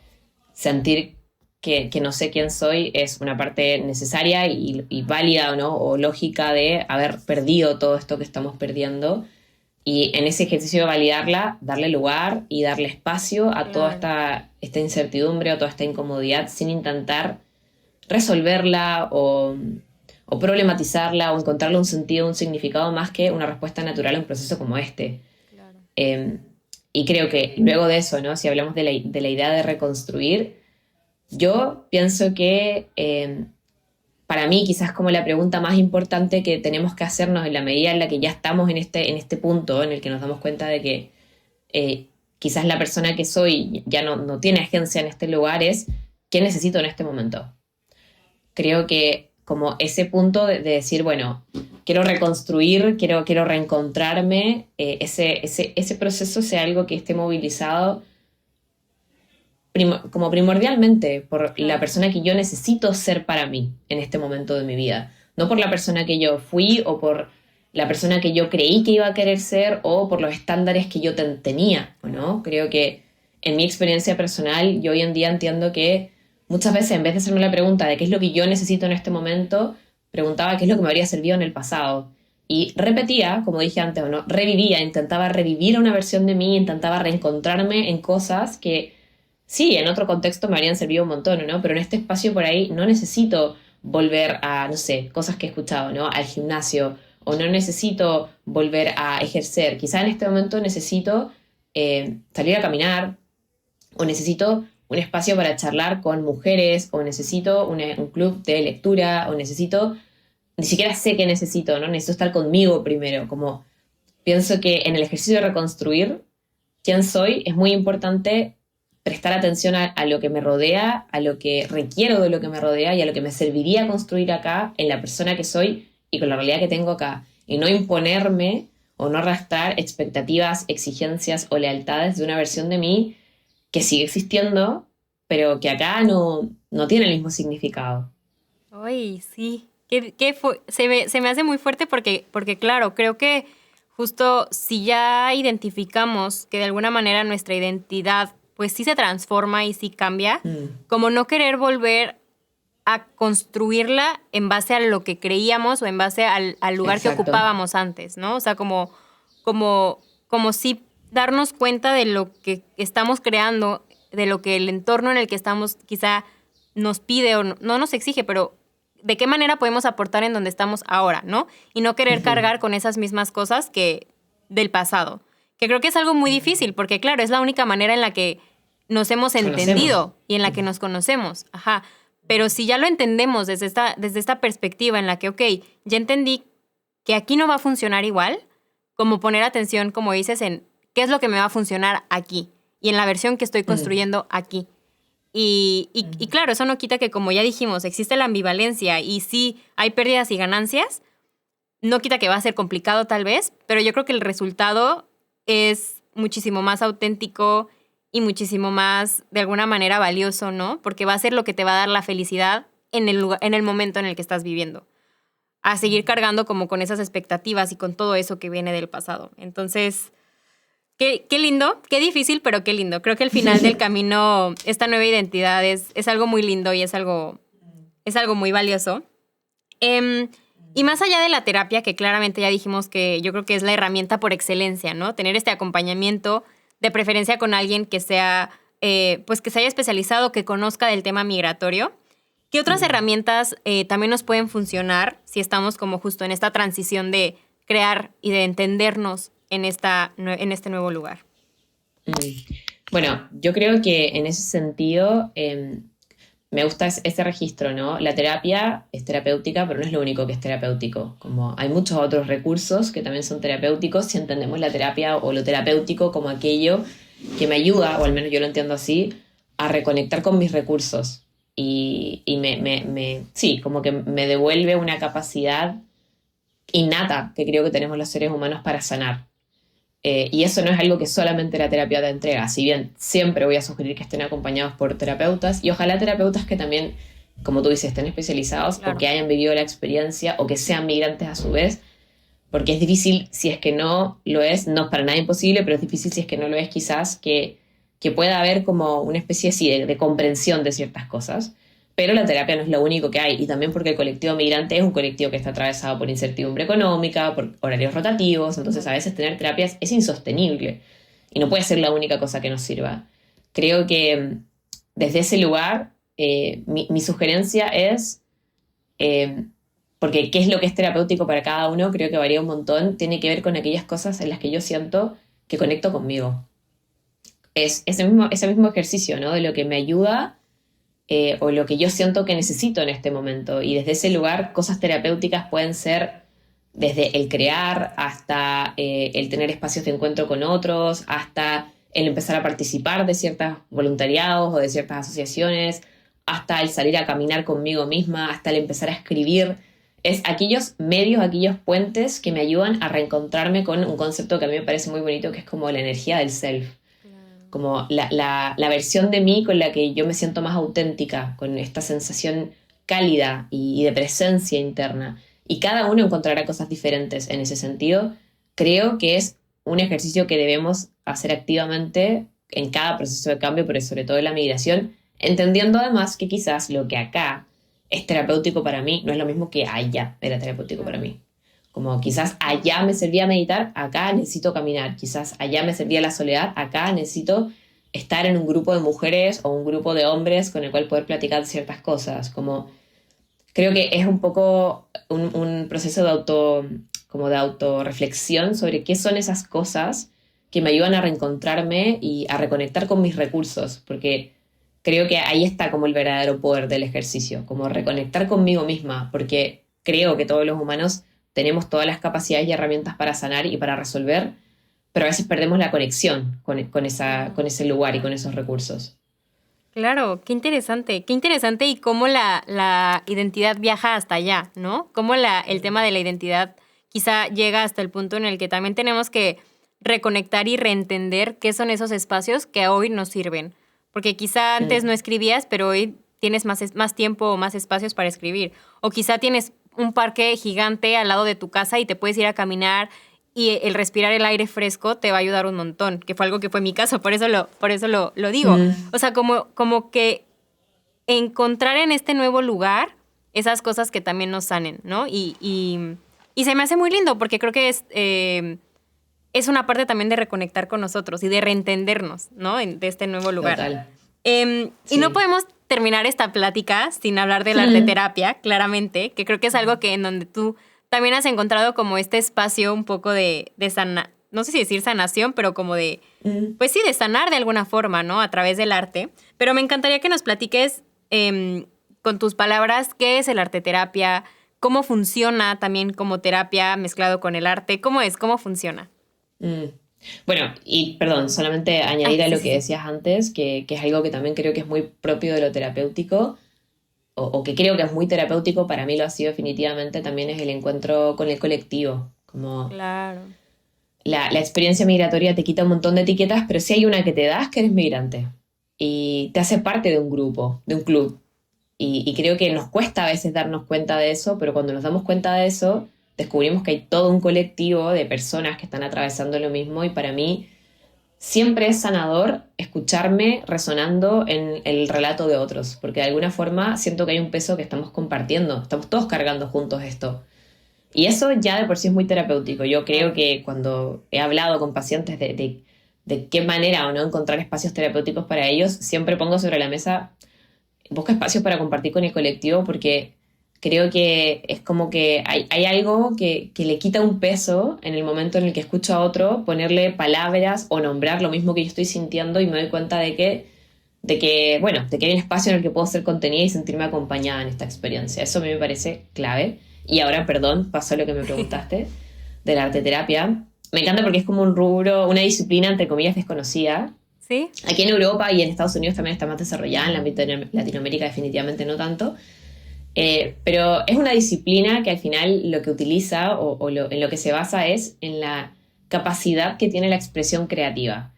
Speaker 2: sentir que no sé quién soy es una parte necesaria y válida, ¿no? O lógica de haber perdido todo esto que estamos perdiendo. Y en ese ejercicio de validarla, darle lugar y darle espacio a toda
Speaker 1: Claro,
Speaker 2: esta incertidumbre o toda esta incomodidad sin intentar resolverla o problematizarla o encontrarle un sentido, un significado más que una respuesta natural a un proceso como este. Eh, y creo que luego de eso, ¿no? Si hablamos de la idea de reconstruir, yo pienso que para mí quizás como la pregunta más importante que tenemos que hacernos en la medida en la que ya estamos en este punto en el que nos damos cuenta de que eh, quizás la persona que soy ya no tiene agencia en este lugar es ¿qué necesito en este momento? Creo que como ese punto de decir, bueno, quiero reconstruir, quiero reencontrarme, ese proceso sea algo que esté movilizado como primordialmente por la
Speaker 1: Claro.
Speaker 2: persona que yo necesito ser para mí en este momento de mi vida, no por la persona que yo fui o por la persona que yo creí que iba a querer ser o por los estándares que yo tenía, ¿no? Creo que en mi experiencia personal yo hoy en día entiendo que muchas veces en vez de hacerme la pregunta de qué es lo que yo necesito en este momento, preguntaba qué es lo que me habría servido en el pasado. Y repetía, como dije antes, ¿o no? Revivía, intentaba revivir una versión de mí, intentaba reencontrarme en cosas que sí, en otro contexto me habrían servido un montón, ¿no? Pero en este espacio por ahí no necesito volver a, no sé, cosas que he escuchado, ¿no? Al gimnasio, o no necesito volver a ejercer. Quizá en este momento necesito salir a caminar, o necesito un espacio para charlar con mujeres, o necesito un club de lectura, o necesito, ni siquiera sé qué necesito, ¿no? Necesito estar conmigo primero, como pienso que en el ejercicio de reconstruir quién soy es muy importante prestar atención a lo que me rodea, a lo que requiero de lo que me rodea y a lo que me serviría construir acá en la persona que soy y con la realidad que tengo acá. Y no imponerme o no arrastrar expectativas, exigencias o lealtades de una versión de mí que sigue existiendo, pero que acá no tiene el mismo significado.
Speaker 1: Ay, sí. Se me hace muy fuerte porque, claro, creo que justo si ya identificamos que de alguna manera nuestra identidad, pues sí se transforma y sí cambia,
Speaker 2: Mm,
Speaker 1: como no querer volver a construirla en base a lo que creíamos o en base al lugar que
Speaker 2: exacto.
Speaker 1: ocupábamos antes, ¿no? O sea, como, como sí darnos cuenta de lo que estamos creando, de lo que el entorno en el que estamos quizá nos pide o no nos exige, pero de qué manera podemos aportar en donde estamos ahora, ¿no? Y no querer
Speaker 2: Ujú.
Speaker 1: cargar con esas mismas cosas que del pasado. Que creo que es algo muy difícil, porque claro, es la única manera en la que nos hemos
Speaker 2: Conocemos.
Speaker 1: entendido y en la que nos conocemos. Ajá. Pero si ya lo entendemos desde esta perspectiva en la que, ok, ya entendí que aquí no va a funcionar igual, como poner atención, como dices, en qué es lo que me va a funcionar aquí y en la versión que estoy
Speaker 2: Mm,
Speaker 1: construyendo aquí. Y claro, eso no quita que, como ya dijimos, existe la ambivalencia y sí hay pérdidas y ganancias, no quita que va a ser complicado tal vez, pero yo creo que el resultado es muchísimo más auténtico y muchísimo más, de alguna manera, valioso, ¿no? Porque va a ser lo que te va a dar la felicidad en el momento en el que estás viviendo. A seguir cargando como con esas expectativas y con todo eso que viene del pasado. Entonces, qué lindo, qué difícil, pero qué lindo. Creo que el final del camino, esta nueva identidad es algo muy lindo y es algo muy valioso. Em, y más allá de la terapia, que claramente ya dijimos que yo creo que es la herramienta por excelencia, ¿no? Tener este acompañamiento, de preferencia con alguien que sea, pues que se haya especializado, que conozca del tema migratorio. ¿Qué otras
Speaker 2: mm.
Speaker 1: herramientas también nos pueden funcionar si estamos como justo en esta transición de crear y de entendernos en este nuevo lugar?
Speaker 2: Mm. Bueno, yo creo que en ese sentido me gusta ese registro, ¿no? La terapia es terapéutica, pero no es lo único que es terapéutico. Como hay muchos otros recursos que también son terapéuticos si entendemos la terapia o lo terapéutico como aquello que me ayuda, o al menos yo lo entiendo así, a reconectar con mis recursos. Y sí, como que me devuelve una capacidad innata que creo que tenemos los seres humanos para sanar. Y eso no es algo que solamente la terapia te entrega, si bien siempre voy a sugerir que estén acompañados por terapeutas y ojalá terapeutas que también, como tú dices, estén especializados o
Speaker 1: Claro.
Speaker 2: que hayan vivido la experiencia o que sean migrantes a su vez, porque es difícil si es que no lo es, no es para nada imposible, pero es difícil si es que no lo es quizás que pueda haber como una especie así de comprensión de ciertas cosas. Pero la terapia no es lo único que hay, y también porque el colectivo migrante es un colectivo que está atravesado por incertidumbre económica, por horarios rotativos, entonces
Speaker 1: Ujú.
Speaker 2: a veces tener terapias es insostenible y no puede ser la única cosa que nos sirva. Creo que desde ese lugar mi sugerencia es, eh, porque qué es lo que es terapéutico para cada uno, creo que varía un montón, tiene que ver con aquellas cosas en las que yo siento que conecto conmigo. Es ese mismo ejercicio, ¿no? De lo que me ayuda o lo que yo siento que necesito en este momento. Y desde ese lugar, cosas terapéuticas pueden ser desde el crear hasta el tener espacios de encuentro con otros, hasta el empezar a participar de ciertos voluntariados o de ciertas asociaciones, hasta el salir a caminar conmigo misma, hasta el empezar a escribir. Es aquellos medios, aquellos puentes que me ayudan a reencontrarme con un concepto que a mí me parece muy bonito, que es como la energía del self, como la versión de mí con la que yo me siento más auténtica, con esta sensación cálida y de presencia interna. Y cada uno encontrará cosas diferentes en ese sentido. Creo que es un ejercicio que debemos hacer activamente en cada proceso de cambio, pero sobre todo en la migración, entendiendo además que quizás lo que acá es terapéutico para mí no es lo mismo que allá era terapéutico para mí. Como quizás allá me servía meditar, acá necesito caminar. Quizás allá me servía la soledad, acá necesito estar en un grupo de mujeres o un grupo de hombres con el cual poder platicar ciertas cosas. Como creo que es un poco un proceso como de autorreflexión sobre qué son esas cosas que me ayudan a reencontrarme y a reconectar con mis recursos, porque creo que ahí está como el verdadero poder del ejercicio, como reconectar conmigo misma, porque creo que todos los humanos tenemos todas las capacidades y herramientas para sanar y para resolver, pero a veces perdemos la conexión con ese lugar y con esos recursos.
Speaker 1: Claro, qué interesante y cómo la identidad viaja hasta allá, ¿no? Cómo el tema de la identidad quizá llega hasta el punto en el que también tenemos que reconectar y reentender qué son esos espacios que hoy nos sirven. Porque quizá antes no escribías, pero hoy tienes más tiempo o más espacios para escribir. O quizá tienes un parque gigante al lado de tu casa y te puedes ir a caminar y el respirar el aire fresco te va a ayudar un montón, que fue algo que fue mi caso, por eso lo digo. O sea, como que encontrar en este nuevo lugar esas cosas que también nos sanen, ¿no? Y se me hace muy lindo porque creo que es una parte también de reconectar con nosotros y de reentendernos, ¿no? De este nuevo lugar.
Speaker 2: Total.
Speaker 1: Y no podemos terminar esta plática sin hablar de la arteterapia, claramente, que creo que es algo que en donde tú también has encontrado como este espacio un poco de no sé si decir sanación, pero como de, pues sí, de sanar de alguna forma, ¿no? A través del arte. Pero me encantaría que nos platiques con tus palabras qué es el arteterapia, cómo funciona también como terapia mezclado con el arte, cómo funciona.
Speaker 2: Bueno, y perdón, solamente añadir a lo que decías antes, que es algo que también creo que es muy propio de lo terapéutico, o que creo que es muy terapéutico, para mí lo ha sido definitivamente, también es el encuentro con el colectivo. Como
Speaker 1: claro.
Speaker 2: La experiencia migratoria te quita un montón de etiquetas, pero si hay una que te das, que eres migrante. Y te hace parte de un grupo, de un club. Y creo que nos cuesta a veces darnos cuenta de eso, pero cuando nos damos cuenta de eso, descubrimos que hay todo un colectivo de personas que están atravesando lo mismo y para mí siempre es sanador escucharme resonando en el relato de otros, porque de alguna forma siento que hay un peso que estamos compartiendo, estamos todos cargando juntos esto. Y eso ya de por sí es muy terapéutico. Yo creo que cuando he hablado con pacientes de qué manera o no encontrar espacios terapéuticos para ellos, siempre pongo sobre la mesa, busca espacios para compartir con el colectivo porque creo que es como que hay algo que le quita un peso en el momento en el que escucho a otro ponerle palabras o nombrar lo mismo que yo estoy sintiendo y me doy cuenta de que hay un espacio en el que puedo ser contenida y sentirme acompañada en esta experiencia. Eso a mí me parece clave. Y ahora, perdón, pasó lo que me preguntaste de la arteterapia. Me encanta porque es como un rubro, una disciplina entre comillas desconocida.
Speaker 1: ¿Sí?
Speaker 2: Aquí en Europa y en Estados Unidos también está más desarrollada, en el ámbito de Latinoamérica definitivamente no tanto. Pero es una disciplina que al final lo que utiliza en lo que se basa es en la capacidad que tiene la expresión creativa.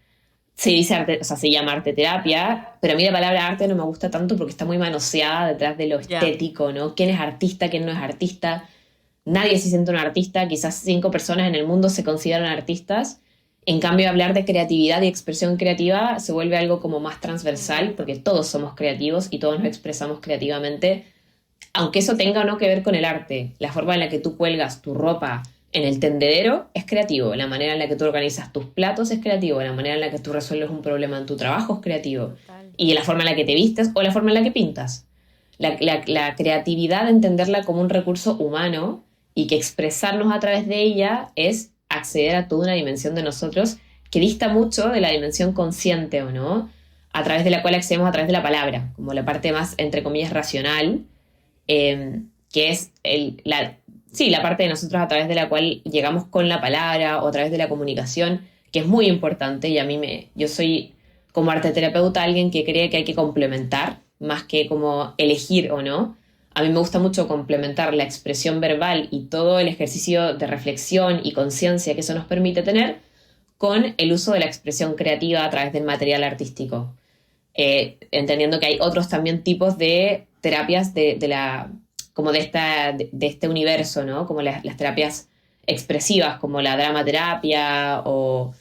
Speaker 2: Se dice arte, o sea, se llama arteterapia, pero a mí la palabra arte no me gusta tanto porque está muy manoseada detrás de lo estético, ¿no? ¿Quién es artista? ¿Quién no es artista? Nadie se siente un artista, quizás 5 personas en el mundo se consideran artistas. En cambio, hablar de creatividad y expresión creativa se vuelve algo como más transversal porque todos somos creativos y todos nos expresamos creativamente, aunque eso tenga o no que ver con el arte. La forma en la que tú cuelgas tu ropa en el tendedero es creativo, la manera en la que tú organizas tus platos es creativo, la manera en la que tú resuelves un problema en tu trabajo es creativo. Total. Y la forma en la que te vistes o la forma en la que pintas. La creatividad, entenderla como un recurso humano y que expresarnos a través de ella es acceder a toda una dimensión de nosotros que dista mucho de la dimensión consciente, ¿o no? A través de la cual accedemos a través de la palabra, como la parte más, entre comillas, racional, que es la parte de nosotros a través de la cual llegamos con la palabra o a través de la comunicación, que es muy importante y yo soy como arteterapeuta alguien que cree que hay que complementar más que como elegir o no. A mí me gusta mucho complementar la expresión verbal y todo el ejercicio de reflexión y conciencia que eso nos permite tener con el uso de la expresión creativa a través del material artístico. Entendiendo que hay otros también tipos de terapias como de este universo, ¿no? Como las terapias expresivas, como la dramaterapia o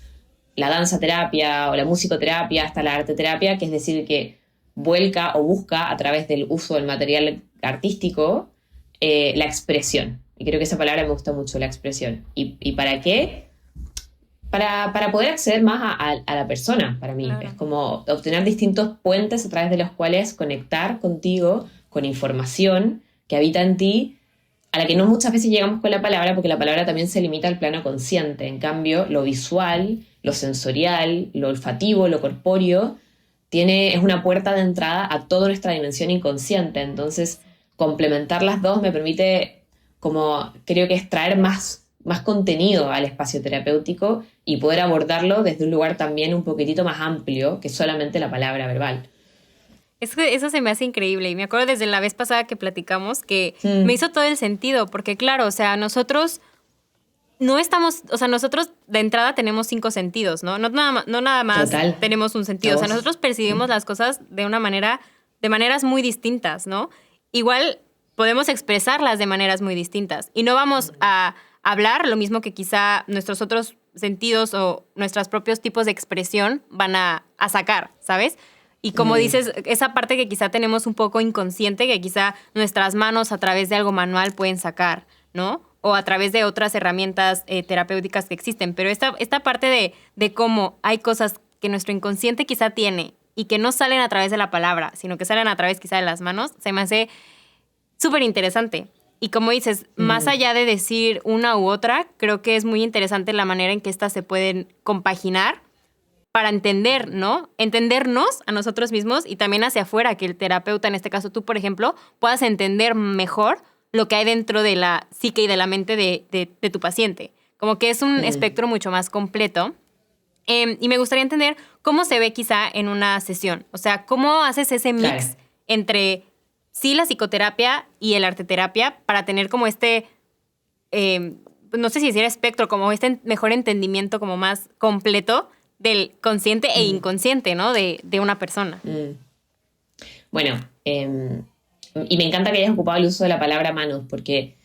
Speaker 2: la danzaterapia o la musicoterapia, hasta la arteterapia, que es decir, que vuelca o busca a través del uso del material artístico la expresión. Y creo que esa palabra me gusta mucho, la expresión. ¿Y para qué? Para poder acceder más a la persona, para mí.
Speaker 1: Claro.
Speaker 2: Es como obtener distintos puentes a través de los cuales conectar contigo con información que habita en ti, a la que no muchas veces llegamos con la palabra, porque la palabra también se limita al plano consciente. En cambio, lo visual, lo sensorial, lo olfativo, lo corpóreo, es una puerta de entrada a toda nuestra dimensión inconsciente. Entonces, complementar las dos me permite, como creo que extraer más contenido al espacio terapéutico y poder abordarlo desde un lugar también un poquitito más amplio que solamente la palabra verbal.
Speaker 1: Eso se me hace increíble y me acuerdo desde la vez pasada que platicamos que me hizo todo el sentido, porque claro, o sea, nosotros no estamos, o sea, nosotros de entrada tenemos 5 sentidos, ¿no? No nada más
Speaker 2: Total.
Speaker 1: tenemos un sentido, o sea, nosotros percibimos las cosas de maneras muy distintas, ¿no? Igual podemos expresarlas de maneras muy distintas y no vamos a hablar lo mismo que quizá nuestros otros sentidos o nuestros propios tipos de expresión van a sacar, ¿sabes? Y como dices, esa parte que quizá tenemos un poco inconsciente, que quizá nuestras manos a través de algo manual pueden sacar, ¿no? O a través de otras herramientas terapéuticas que existen. Pero esta parte de cómo hay cosas que nuestro inconsciente quizá tiene y que no salen a través de la palabra, sino que salen a través quizá de las manos, se me hace súper interesante. Y como dices, más allá de decir una u otra, creo que es muy interesante la manera en que estas se pueden compaginar para entender, ¿no? Entendernos a nosotros mismos y también hacia afuera, que el terapeuta, en este caso tú, por ejemplo, puedas entender mejor lo que hay dentro de la psique y de la mente de tu paciente. Como que es un espectro mucho más completo. Y me gustaría entender cómo se ve quizá en una sesión. O sea, ¿cómo haces ese mix entre sí la psicoterapia y el arteterapia para tener como no sé si decir espectro, como este mejor entendimiento como más completo del consciente e inconsciente, ¿no? De una persona.
Speaker 2: Bueno, y me encanta que hayas ocupado el uso de la palabra manos, porque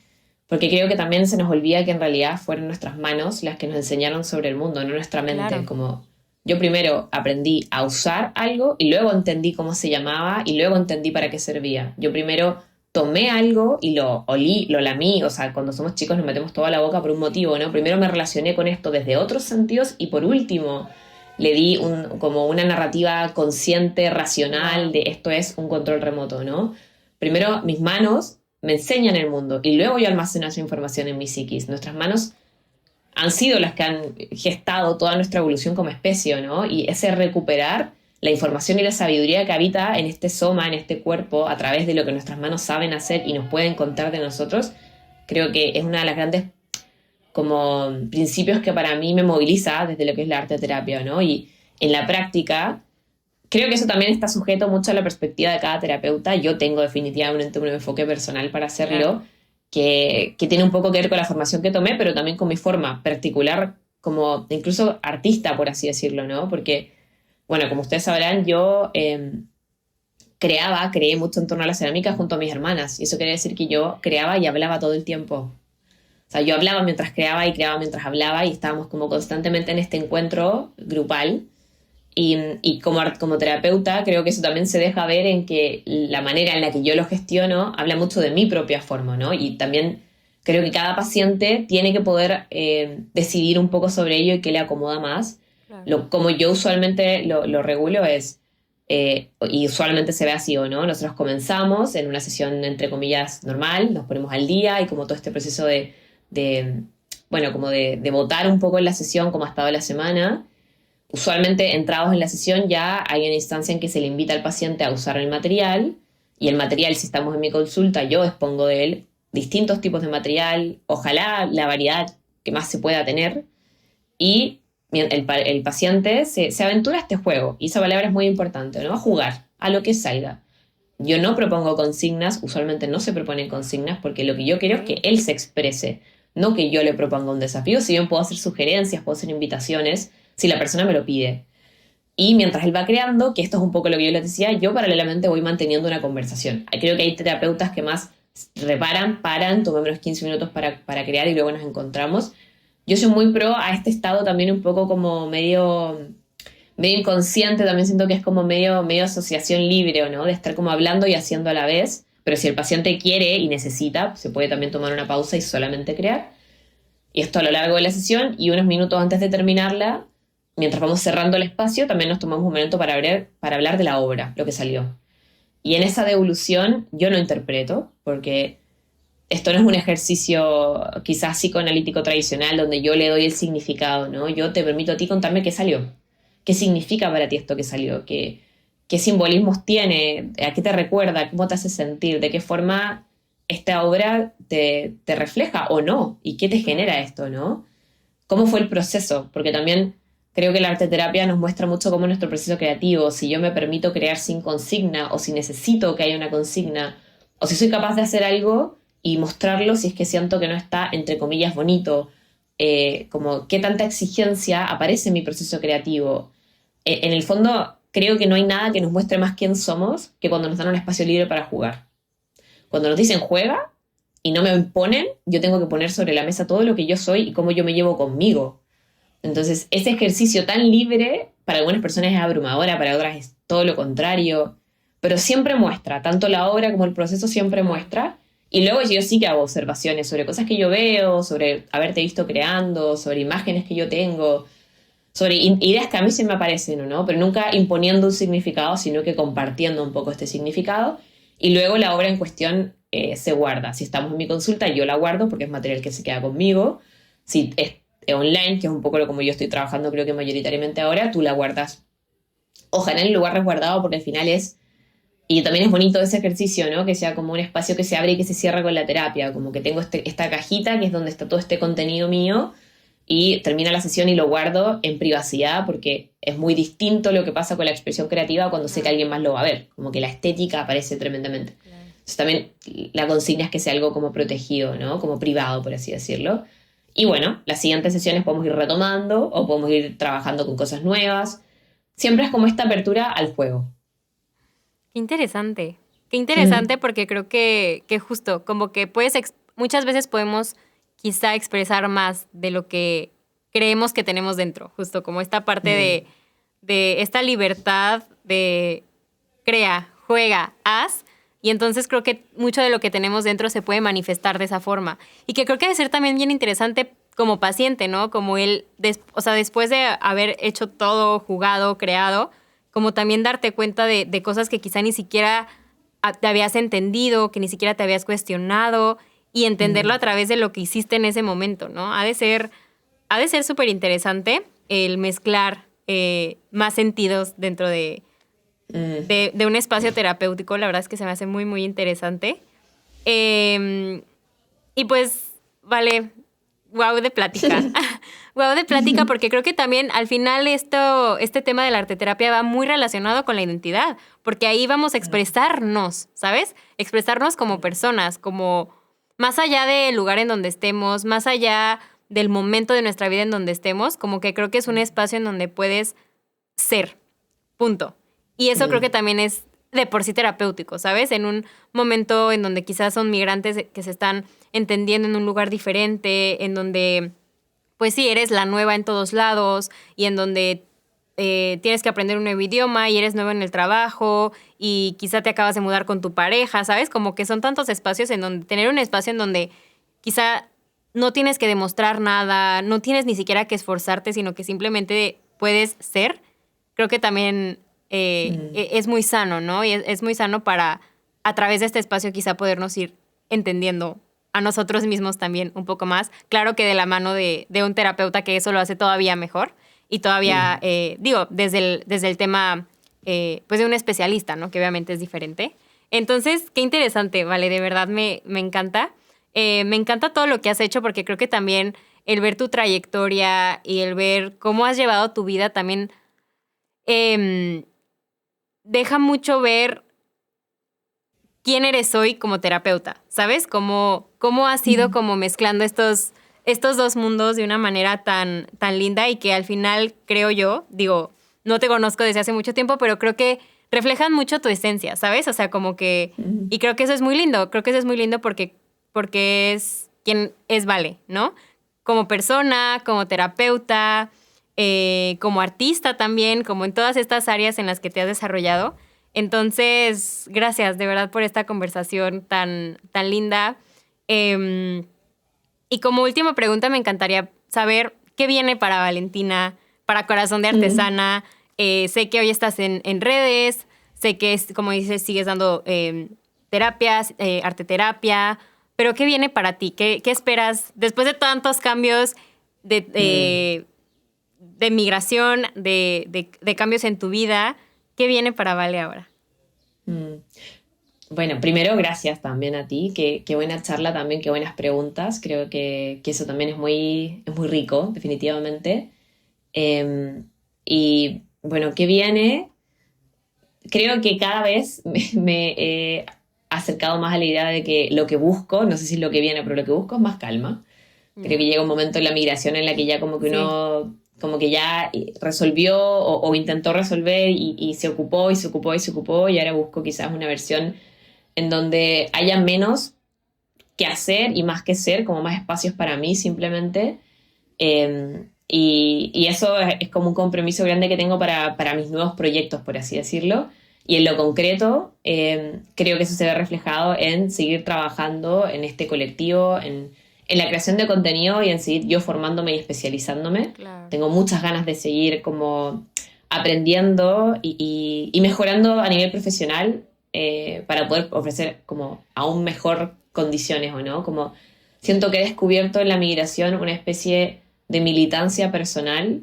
Speaker 2: creo que también se nos olvida que en realidad fueron nuestras manos las que nos enseñaron sobre el mundo, no nuestra mente.
Speaker 1: Claro.
Speaker 2: Como yo primero aprendí a usar algo y luego entendí cómo se llamaba y luego entendí para qué servía. Yo primero tomé algo y lo olí, lo lamí, o sea, cuando somos chicos nos metemos toda la boca por un motivo, ¿no? Primero me relacioné con esto desde otros sentidos y por último le di como una narrativa consciente, racional, de esto es un control remoto, ¿no? Primero mis manos me enseñan el mundo y luego yo almaceno esa información en mi psiquis. Nuestras manos han sido las que han gestado toda nuestra evolución como especie, ¿no? Y ese recuperar la información y la sabiduría que habita en este soma, en este cuerpo, a través de lo que nuestras manos saben hacer y nos pueden contar de nosotros, creo que es una de las grandes como principios que para mí me moviliza desde lo que es la arteterapia, ¿no? Y en la práctica, creo que eso también está sujeto mucho a la perspectiva de cada terapeuta. Yo tengo definitivamente un enfoque personal para hacerlo, que tiene un poco que ver con la formación que tomé, pero también con mi forma particular, como incluso artista, por así decirlo, ¿no? Porque, bueno, como ustedes sabrán, yo creé mucho en torno a la cerámica junto a mis hermanas, y eso quiere decir que yo creaba y hablaba todo el tiempo. O sea, yo hablaba mientras creaba y creaba mientras hablaba y estábamos como constantemente en este encuentro grupal. Y como terapeuta creo que eso también se deja ver en que la manera en la que yo lo gestiono habla mucho de mi propia forma, ¿no? Y también creo que cada paciente tiene que poder decidir un poco sobre ello y qué le acomoda más.
Speaker 1: Claro.
Speaker 2: Como yo usualmente lo regulo es, y usualmente se ve así o no, nosotros comenzamos en una sesión entre comillas normal, nos ponemos al día y como todo este proceso de votar un poco en la sesión como ha estado la semana. Usualmente entrados en la sesión ya hay una instancia en que se le invita al paciente a usar el material y el material, si estamos en mi consulta, yo expongo de él distintos tipos de material, ojalá la variedad que más se pueda tener y el paciente se aventura a este juego y esa palabra es muy importante, ¿no? A jugar, a lo que salga. Yo no propongo consignas, usualmente no se proponen consignas porque lo que yo quiero es que él se exprese, no que yo le proponga un desafío, si bien puedo hacer sugerencias, puedo hacer invitaciones, si la persona me lo pide. Y mientras él va creando, que esto es un poco lo que yo les decía, yo paralelamente voy manteniendo una conversación. Creo que hay terapeutas que más paran, toman unos 15 minutos para crear y luego nos encontramos. Yo soy muy pro a este estado también un poco como medio inconsciente, también siento que es como medio asociación libre, ¿no? De estar como hablando y haciendo a la vez, pero si el paciente quiere y necesita, se puede también tomar una pausa y solamente crear. Y esto a lo largo de la sesión y unos minutos antes de terminarla, mientras vamos cerrando el espacio, también nos tomamos un momento para hablar de la obra, lo que salió. Y en esa devolución yo no interpreto, porque esto no es un ejercicio quizás psicoanalítico tradicional donde yo le doy el significado, ¿no? Yo te permito a ti contarme qué salió. ¿Qué significa para ti esto que salió? ¿Qué simbolismos tiene? ¿A qué te recuerda? ¿Cómo te hace sentir? ¿De qué forma esta obra te refleja o no? ¿Y qué te genera esto, no? ¿Cómo fue el proceso? Porque también creo que la arteterapia nos muestra mucho cómo es nuestro proceso creativo, si yo me permito crear sin consigna o si necesito que haya una consigna, o si soy capaz de hacer algo y mostrarlo si es que siento que no está, entre comillas, bonito, como qué tanta exigencia aparece en mi proceso creativo. En el fondo, creo que no hay nada que nos muestre más quién somos que cuando nos dan un espacio libre para jugar. Cuando nos dicen juega y no me imponen, yo tengo que poner sobre la mesa todo lo que yo soy y cómo yo me llevo conmigo. Entonces, ese ejercicio tan libre, para algunas personas es abrumadora, para otras es todo lo contrario, pero siempre muestra, tanto la obra como el proceso siempre muestra, y luego yo sí que hago observaciones sobre cosas que yo veo, sobre haberte visto creando, sobre imágenes que yo tengo, sobre ideas que a mí se me aparecen, ¿no? Pero nunca imponiendo un significado, sino que compartiendo un poco este significado, y luego la obra en cuestión se guarda. Si estamos en mi consulta, yo la guardo porque es material que se queda conmigo. Si es online, que es un poco lo como yo estoy trabajando creo que mayoritariamente ahora, tú la guardas ojalá en el lugar resguardado porque al final y también es bonito ese ejercicio, ¿no? Que sea como un espacio que se abre y que se cierra con la terapia, como que tengo esta cajita que es donde está todo este contenido mío y termina la sesión y lo guardo en privacidad porque es muy distinto lo que pasa con la expresión creativa cuando sé que alguien más lo va a ver, como que la estética aparece tremendamente. Entonces también la consigna es que sea algo como protegido, ¿no? Como privado, por así decirlo. Y bueno, las siguientes sesiones podemos ir retomando o podemos ir trabajando con cosas nuevas. Siempre es como esta apertura al juego.
Speaker 1: Qué interesante porque creo que justo como que muchas veces podemos quizá expresar más de lo que creemos que tenemos dentro, justo como esta parte de esta libertad de crea, juega, haz, y entonces creo que mucho de lo que tenemos dentro se puede manifestar de esa forma. Y que creo que debe ser también bien interesante como paciente, ¿no? Como él, o sea, después de haber hecho todo, jugado, creado, como también darte cuenta de cosas que quizá ni siquiera te habías entendido, que ni siquiera te habías cuestionado, y entenderlo a través de lo que hiciste en ese momento, ¿no? Ha de ser súper interesante el mezclar más sentidos dentro de un espacio terapéutico. La verdad es que se me hace muy, muy interesante. Y pues, vale, wow de plática. Wow de plática porque creo que también al final este tema de la arteterapia va muy relacionado con la identidad, porque ahí vamos a expresarnos, ¿sabes? Expresarnos como personas, como más allá del lugar en donde estemos, más allá del momento de nuestra vida en donde estemos, como que creo que es un espacio en donde puedes ser, punto. Y eso creo que también es de por sí terapéutico, ¿sabes? En un momento en donde quizás son migrantes que se están entendiendo en un lugar diferente, en donde, pues sí, eres la nueva en todos lados y en donde tienes que aprender un nuevo idioma y eres nuevo en el trabajo y quizá te acabas de mudar con tu pareja, ¿sabes? Como que son tantos espacios en donde tener un espacio en donde quizá no tienes que demostrar nada, no tienes ni siquiera que esforzarte, sino que simplemente puedes ser, creo que también es muy sano, ¿no? Y es muy sano para, a través de este espacio, quizá podernos ir entendiendo a nosotros mismos también un poco más. Claro que de la mano de un terapeuta que eso lo hace todavía mejor. y todavía, desde el tema, pues de un especialista, ¿no? Que obviamente es diferente. Entonces, qué interesante, vale, de verdad me encanta. Me encanta todo lo que has hecho porque creo que también el ver tu trayectoria y el ver cómo has llevado tu vida también deja mucho ver quién eres hoy como terapeuta, ¿sabes? Cómo has ido como mezclando estos dos mundos de una manera tan linda y que al final, creo yo, digo, no te conozco desde hace mucho tiempo, pero creo que reflejan mucho tu esencia, ¿sabes? O sea, como que... Y creo que eso es muy lindo. Creo que eso es muy lindo porque es quien es Vale, ¿no? Como persona, como terapeuta, como artista también, como en todas estas áreas en las que te has desarrollado. Entonces, gracias de verdad por esta conversación tan linda. Y como última pregunta, me encantaría saber qué viene para Valentina, para Corazón de Artesana. Sé que hoy estás en redes, sé que, como dices, sigues dando terapias, arteterapia, pero ¿qué viene para ti? ¿Qué esperas después de tantos cambios de migración, de cambios en tu vida? ¿Qué viene para Vale ahora?
Speaker 2: Bueno, primero gracias también a ti, qué buena charla también, qué buenas preguntas, creo que eso también es muy rico, definitivamente. Y bueno, ¿qué viene? Creo que cada vez me he acercado más a la idea de que lo que busco, no sé si es lo que viene, pero lo que busco es más calma. Creo que llega un momento en la migración en la que ya como que uno, como que ya resolvió o intentó resolver y se ocupó y se ocupó y se ocupó y ahora busco quizás una versión en donde haya menos que hacer y más que ser, como más espacios para mí simplemente. Y eso es como un compromiso grande que tengo para mis nuevos proyectos, por así decirlo. Y en lo concreto, creo que eso se ve reflejado en seguir trabajando en este colectivo, en la creación de contenido y en seguir yo formándome y especializándome.
Speaker 1: Claro.
Speaker 2: Tengo muchas ganas de seguir como aprendiendo y mejorando a nivel profesional para poder ofrecer como aún mejor condiciones, ¿o no? Como siento que he descubierto en la migración una especie de militancia personal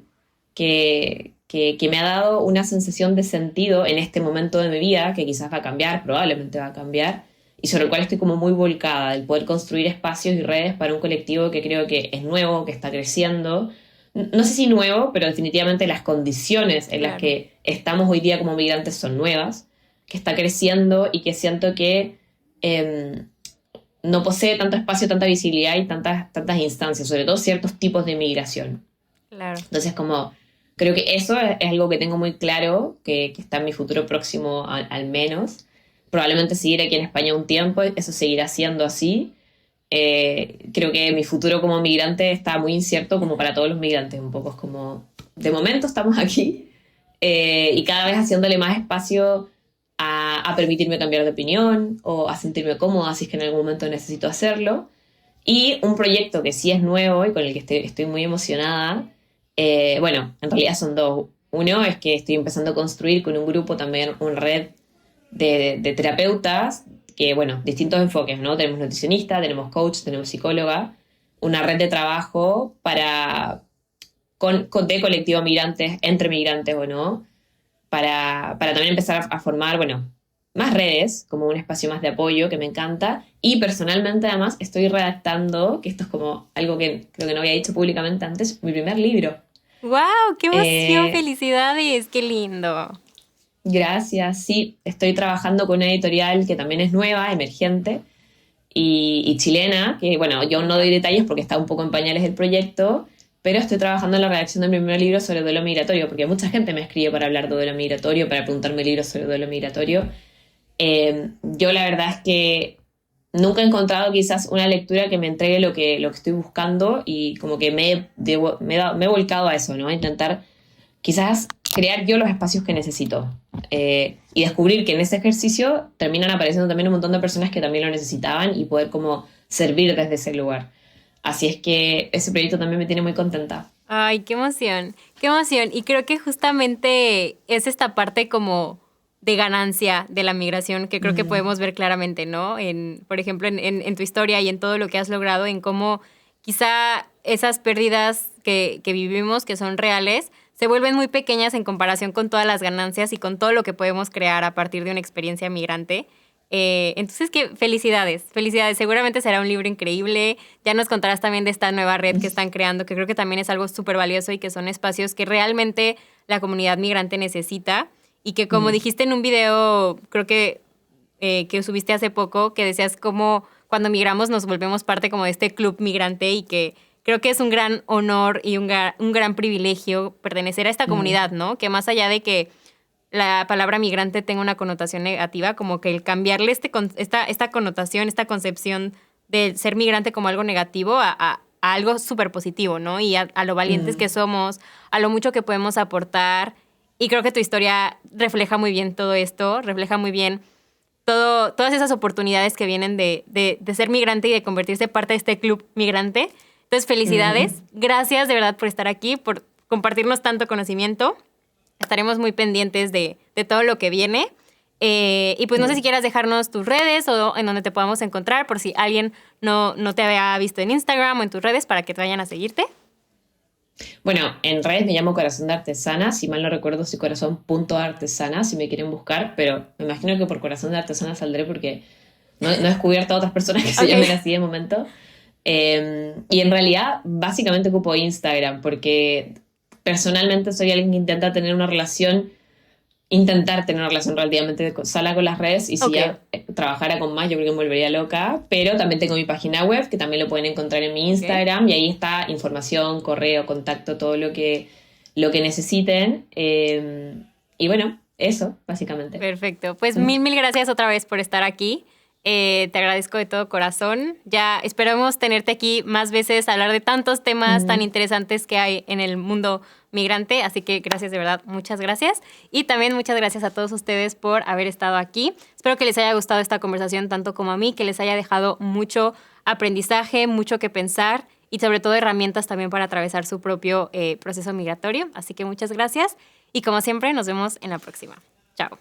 Speaker 2: que me ha dado una sensación de sentido en este momento de mi vida, que quizás va a cambiar, probablemente va a cambiar, y sobre el cual estoy como muy volcada, el poder construir espacios y redes para un colectivo que creo que es nuevo, que está creciendo. No sé si nuevo, pero definitivamente las condiciones en las que estamos hoy día como migrantes son nuevas, que está creciendo y que siento que no posee tanto espacio, tanta visibilidad y tantas instancias, sobre todo ciertos tipos de migración.
Speaker 1: Claro.
Speaker 2: Entonces, como creo que eso es algo que tengo muy claro, que está en mi futuro próximo al menos. Probablemente seguir aquí en España un tiempo, eso seguirá siendo así. Creo que mi futuro como migrante está muy incierto como para todos los migrantes, un poco es como, de momento estamos aquí y cada vez haciéndole más espacio a permitirme cambiar de opinión o a sentirme cómoda si es que en algún momento necesito hacerlo. Y un proyecto que sí es nuevo y con el que estoy muy emocionada, bueno, en realidad son dos. Uno es que estoy empezando a construir con un grupo también una red de terapeutas, que bueno, distintos enfoques, ¿no? Tenemos nutricionista, tenemos coach, tenemos psicóloga, una red de trabajo de colectivo migrantes, entre migrantes o no, para también empezar a formar, bueno, más redes, como un espacio más de apoyo que me encanta. Y personalmente además estoy redactando, que esto es como algo que creo que no había dicho públicamente antes, mi primer libro.
Speaker 1: ¡Wow! ¡Qué emoción! ¡Felicidades! ¡Qué lindo!
Speaker 2: Gracias, sí, estoy trabajando con una editorial que también es nueva, emergente y chilena, que bueno, yo no doy detalles porque está un poco en pañales el proyecto, pero estoy trabajando en la redacción de mi primer libro sobre duelo migratorio, porque mucha gente me escribe para hablar de duelo migratorio, para preguntarme libros sobre duelo migratorio. Yo la verdad es que nunca he encontrado quizás una lectura que me entregue lo que estoy buscando y como que me he volcado a eso, ¿no? A intentar quizás crear yo los espacios que necesito y descubrir que en ese ejercicio terminan apareciendo también un montón de personas que también lo necesitaban y poder como servir desde ese lugar. Así es que ese proyecto también me tiene muy contenta.
Speaker 1: Ay, qué emoción, qué emoción. Y creo que justamente es esta parte como de ganancia de la migración que creo que podemos ver claramente, ¿no? Por ejemplo, en tu historia y en todo lo que has logrado, en cómo quizá esas pérdidas que vivimos, que son reales, se vuelven muy pequeñas en comparación con todas las ganancias y con todo lo que podemos crear a partir de una experiencia migrante. Entonces, felicidades. Seguramente será un libro increíble. Ya nos contarás también de esta nueva red que están creando, que creo que también es algo súper valioso y que son espacios que realmente la comunidad migrante necesita. Y que como dijiste en un video, creo que subiste hace poco, que decías como cuando migramos nos volvemos parte como de este club migrante y que creo que es un gran honor y un gran privilegio pertenecer a esta comunidad, ¿no? Que más allá de que la palabra migrante tenga una connotación negativa, como que el cambiarle esta connotación, esta concepción de ser migrante como algo negativo a algo súper positivo, ¿no? Y a lo valientes que somos, a lo mucho que podemos aportar. Y creo que tu historia refleja muy bien todo esto, refleja muy bien todas esas oportunidades que vienen de ser migrante y de convertirse parte de este club migrante. Entonces, felicidades. Gracias de verdad por estar aquí, por compartirnos tanto conocimiento. Estaremos muy pendientes de todo lo que viene. Y pues no sé si quieras dejarnos tus redes o en donde te podamos encontrar por si alguien no te había visto en Instagram o en tus redes para que te vayan a seguirte.
Speaker 2: Bueno, en redes me llamo Corazón de Artesana, si mal no recuerdo soy corazón.artesana, si me quieren buscar, pero me imagino que por Corazón de Artesana saldré porque no he descubierto a otras personas que se llamen así de momento. Y en realidad, básicamente ocupo Instagram porque personalmente soy alguien que intentar tener una relación relativamente sana con las redes y si ya trabajara con más yo creo que me volvería loca, pero también tengo mi página web que también lo pueden encontrar en mi Instagram y ahí está información, correo, contacto, todo lo que necesiten y bueno, eso básicamente.
Speaker 1: Perfecto, pues mil gracias otra vez por estar aquí. Te agradezco de todo corazón. Ya esperamos tenerte aquí más veces, hablar de tantos temas tan interesantes que hay en el mundo migrante. Así que gracias de verdad, muchas gracias. Y también muchas gracias a todos ustedes por haber estado aquí. Espero que les haya gustado esta conversación tanto como a mí, que les haya dejado mucho aprendizaje, mucho que pensar y sobre todo herramientas también para atravesar su propio proceso migratorio. Así que muchas gracias y como siempre nos vemos en la próxima. Chao.